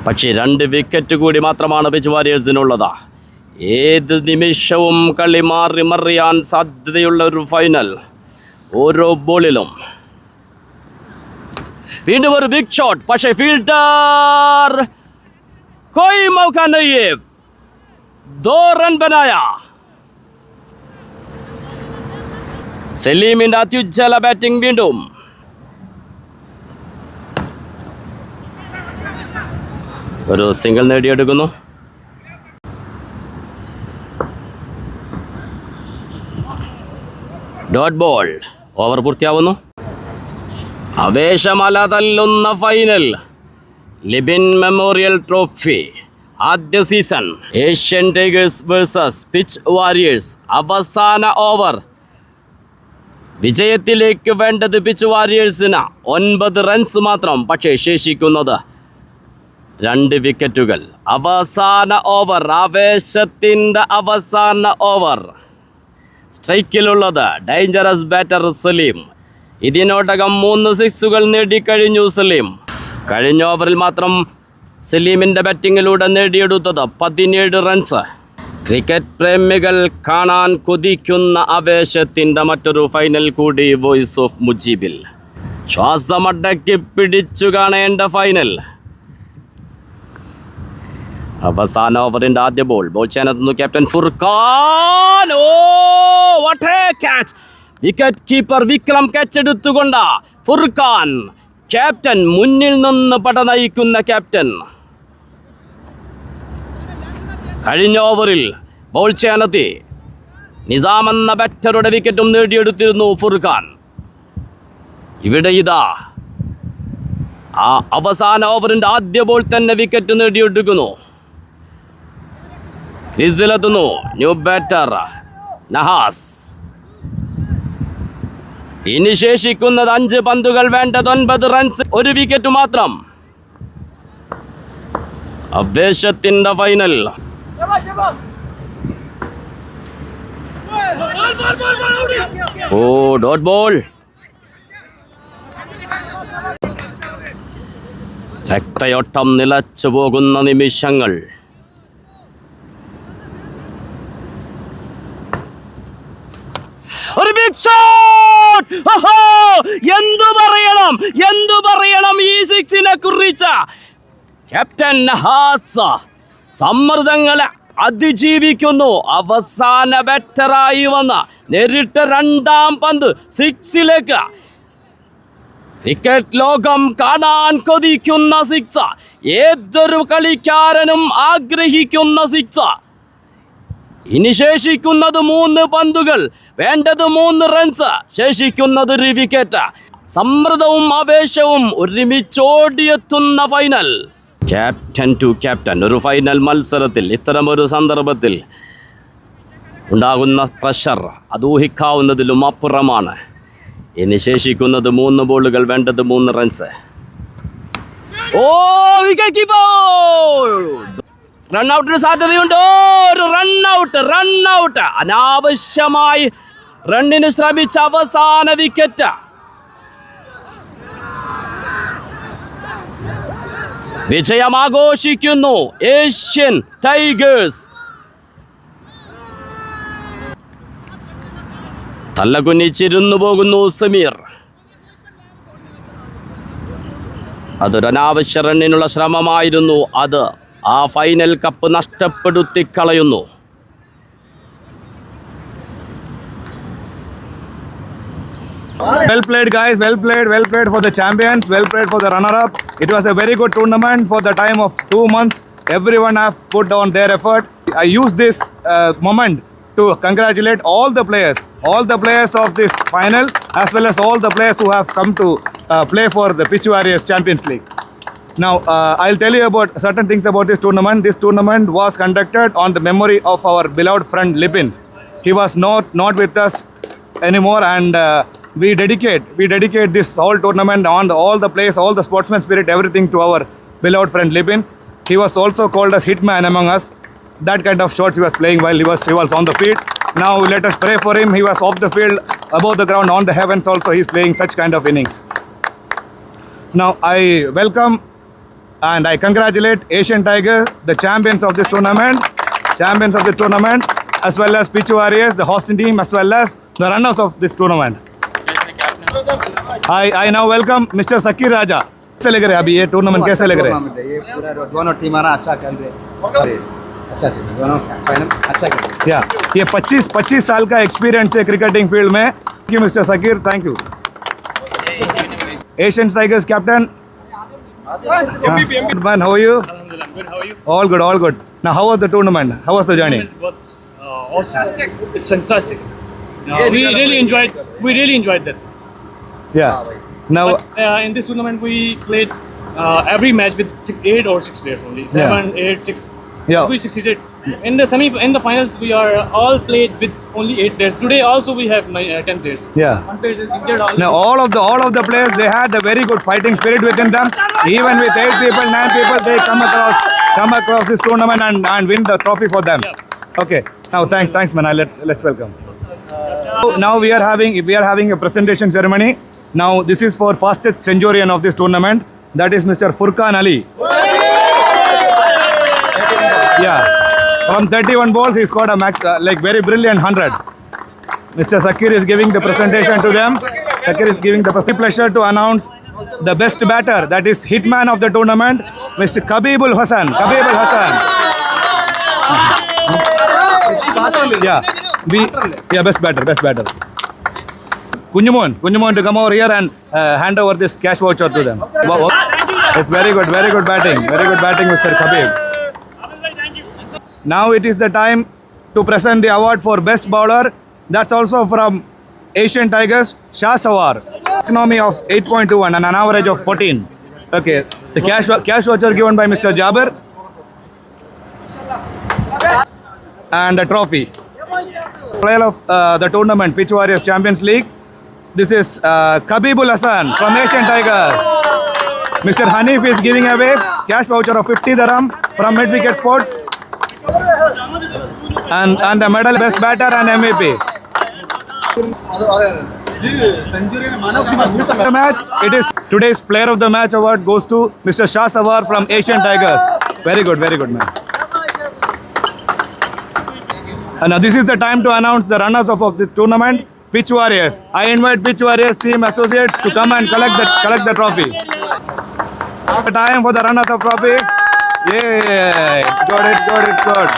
പക്ഷേ 2 വിക്കറ്റ് കൂടി മാത്രമാണ് പിച്ച് വാരിയേഴ്സിനുള്ളത്. ഏത് നിമിഷവും കളി മറിയാൻ സാധ്യതയുള്ള ഒരു ഫൈനൽ. ഓരോ ബോളിലും വീണ്ടും ഒരു ബിഗ് ഷോട്ട്. പക്ഷേ ഫീൽഡർ कोई मौका नहीं है. 2 रन बनाया. സലീമിന്റെ അത്യുജ്വല ബാറ്റിംഗ് വീണ്ടും. ഒരു സിംഗിൾ നേടിയെടുക്കുന്നു. Dot ball. ഓവർ പൂർത്തിയാവുന്നു. ആവേശമല തല്ലുന്ന ഫൈനൽ. ലിബിൻ മെമ്മോറിയൽ ട്രോഫി ആദ്യ season. Asian Tigers versus Pitch Warriors. അവസാന ഓവർ. വിജയത്തിലേക്ക് വേണ്ടത് പിച്ച് വാരിയേഴ്സിന് 9 റൺസ് മാത്രം. പക്ഷേ ശേഷിക്കുന്നത് 2 വിക്കറ്റുകൾ. അവസാന ഓവർ, ആവേശത്തിൻ്റെ അവസാന ഓവർ. സ്ട്രൈക്കിലുള്ളത് ഡേഞ്ചറസ് ബാറ്റർ സലീം. ഇതിനോടകം 3 സിക്സുകൾ നേടിക്കഴിഞ്ഞു സലീം. കഴിഞ്ഞ ഓവറിൽ മാത്രം സലീമിൻ്റെ ബാറ്റിങ്ങിലൂടെ നേടിയെടുത്തത് 17 റൺസ്. ക്രിക്കറ്റ് പ്രേമികൾ കാണാൻ കൊതിക്കുന്ന ആവേശത്തിൻ്റെ മറ്റൊരു ഫൈനൽ കൂടി വോയിസ് ഓഫ് മുജീബിൽ. ശ്വാസമടക്കി പിടിച്ചു കാണേണ്ട ഫൈനൽ. അവസാന ഓവറിൻ്റെ ആദ്യ ബോൾ ചെയ്യാനെത്തുന്നു captain Furqan. Oh what a catch! Wicket keeper Vikram catch എടുത്തുകൊണ്ട് ഫുർഖാൻ ക്യാപ്റ്റൻ, മുന്നിൽ നിന്ന് പട നയിക്കുന്ന ക്യാപ്റ്റൻ. കഴിഞ്ഞ ഓവറിൽ ബോൾ ചെയ്യാനെത്തി നിസാം എന്ന ബാറ്ററുടെ വിക്കറ്റും നേടിയെടുത്തിരുന്നു ഫുർഖാൻ. ഇവിടെ ഇതാ ആ അവസാന ഓവറിൻ്റെ ആദ്യ ബോൾ തന്നെ വിക്കറ്റ് നേടിയെടുക്കുന്നു. ക്രീസിലെത്തുന്നു ന്യൂ ബാറ്റർ നഹാസ്. ഇനി ശേഷിക്കുന്നത് 5 പന്തുകൾ, വേണ്ടത് 9 റൺസ്, 1 വിക്കറ്റ് മാത്രം. ആവേശത്തിൻ്റെ ഫൈനൽ. ഓ ഡോട്ട് ബോൾ. രക്തയോട്ടം നിലച്ചു പോകുന്ന നിമിഷങ്ങൾ. ഒരു ബിഗ് ഷോട്ട്! എന്തു പറയണം ഈ സിക്സിനെ കുറിച്ച്. ക്യാപ്റ്റൻ നഹാസ് സമ്മർദ്ദങ്ങളെ അതിജീവിക്കുന്നു. അവസാന ബാറ്ററായി വന്ന് നേരിട്ട് 2ാം പന്ത് സിക്സിലേക്ക്. ക്രിക്കറ്റ് ലോകം കാണാൻ കൊതിക്കുന്ന സിക്സ്, ഏതൊരു കളിക്കാരനും ആഗ്രഹിക്കുന്ന സിക്സ്. ഇനി ശേഷിക്കുന്നത് 3 പന്തുകൾ, വേണ്ടത് 3 റൺസ്, ശേഷിക്കുന്നത് 1 വിക്കറ്റ്. സമ്മർദ്ദവും ആവേശവും ഒരുമിച്ചോടിയെത്തുന്ന ഫൈനൽ. Captain to captain. ഒരു ഫൈനൽ മത്സരത്തിൽ ഇത്തരമൊരു സന്ദർഭത്തിൽ ഉണ്ടാകുന്ന പ്രഷർ അത് ഊഹിക്കാവുന്നതിലും അപ്പുറമാണ്. ഇനി ശേഷിക്കുന്നത് 3 ബോളുകൾ, വേണ്ടത് 3 റൺസ്. ഓ വിക്കറ്റ് കീപ്പർ! റൺഔട്ടിന് സാധ്യതയുണ്ട്. ഒരു റൺഔട്ട്. അനാവശ്യമായി റണ്ണിന് ശ്രമിച്ച അവസാന വിക്കറ്റ്. വിജയം ആഘോഷിക്കുന്നു ഏഷ്യൻ ടൈഗേഴ്സ്. തലകുനിച്ചിരുന്നു പോകുന്നു സമീർ. അതൊരു അനാവശ്യ റണ്ണിനുള്ള ശ്രമമായിരുന്നു. അത് ആ ഫൈനൽ കപ്പ് നഷ്ടപ്പെടുത്തി കളയുന്നു. Well played guys, well played for the champions, well played for the runner-up. It was a very good tournament for the time of 2 months. Everyone have put on their effort. I use this moment to congratulate all the players of this final, as well as all the players who have come to play for the Pitchu Warriors Champions League. Now, I'll tell you about certain things about this tournament. This tournament was conducted on the memory of our beloved friend Lipin. He was not with us anymore, and we dedicate this whole tournament on all the players, all the sportsman spirit, everything to our beloved friend Lipin. He was also called as hitman among us. That kind of shots he was playing while he was on the field. Now let us pray for him. He was off the field, above the ground, on the heavens also. He is playing such kind of innings. Now I welcome and I congratulate Asian Tigers, the champions of this tournament, as well as Pitchu Warriors, the hosting team, as well as the runners of this tournament. I now welcome Mr. Sakir Raja. कैसे लग रहे हैं अभी ये टूर्नामेंट, कैसे लग रहे हैं? ये पूरा दोनों टीमाना अच्छा खेल रहे हैं, अच्छा खेल रहे दोनों फाइनल अच्छा खेल रहे। या ये 25 साल का एक्सपीरियंस है क्रिकेटिंग फील्ड में. Thank you mister Sakir, thank you. Asian Tigers captain. Good man, how are you? Alhamdulillah, good. How are you? All good. Now, how was the tournament? How was the journey? It was awesome. It's fantastic. We really enjoyed that. Yeah. Now, But, in this tournament, we played every match with 8 or 6 players only. 7, 8, 6. Yeah. We succeeded. In the finals, we are all played with only 8 players. Today also we have 10 players. yeah. One player is injured. Now, all of the players, they had a very good fighting spirit within them. Even with 8 people, 9 people, they come across this tournament and win the trophy for them. Yeah. Okay. Now, thanks, man. Let's welcome. Now we are having a presentation ceremony. Now this is for fastest centurion of this tournament. That is Mr. Furqan Ali. Yeah. From 31 balls, he scored a max, like very brilliant 100. Mr. Sakir is giving the presentation to them. Sakir is giving the pleasure to announce the best batter, that is hitman of the tournament, Mr. Khabibul Hasan. Khabibul Hasan. Yeah, best batter. Kunjumon to come over here and hand over this cash voucher to them. Wow. It's very good batting, Mr. Khabib. Now it is the time to present the award for best bowler. That's also from Asian Tigers, Shah Sawar. Economy of 8.21 and an average of 14. Okay, the cash voucher given by Mr. Jabir and a trophy. Player of the tournament, Pitch Warriors Champions League. This is Khabibul Hasan from Asian Tigers. Mr. Hanif is giving away cash voucher of 50 dirham from Mid-Wicket Sports and the medal best batter and MVP. The match, it is today's player of the match award goes to Mr. Shah Sawar from Asian Tigers. Very good man. And now this is the time to announce the runners up of this tournament, Pitch Warriors. I invite Pitch Warriors team associates to come and collect the trophy. The time for the runners of trophy. Yeah, it's good.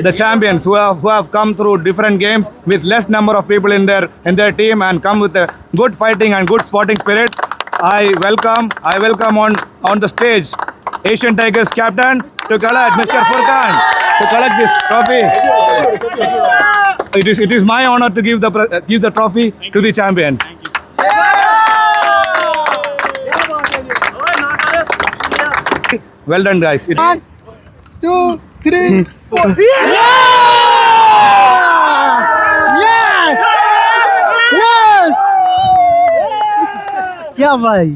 The champions who have come through different games with less number of people in their team and come with a good fighting and good sporting spirit. I welcome on the stage Asian Tigers captain to collect Mr. Furkan to collect this trophy. It is my honor to give the trophy to the champions. Well done, guys. 1, 2, 3, 4. Yes! क्या भाई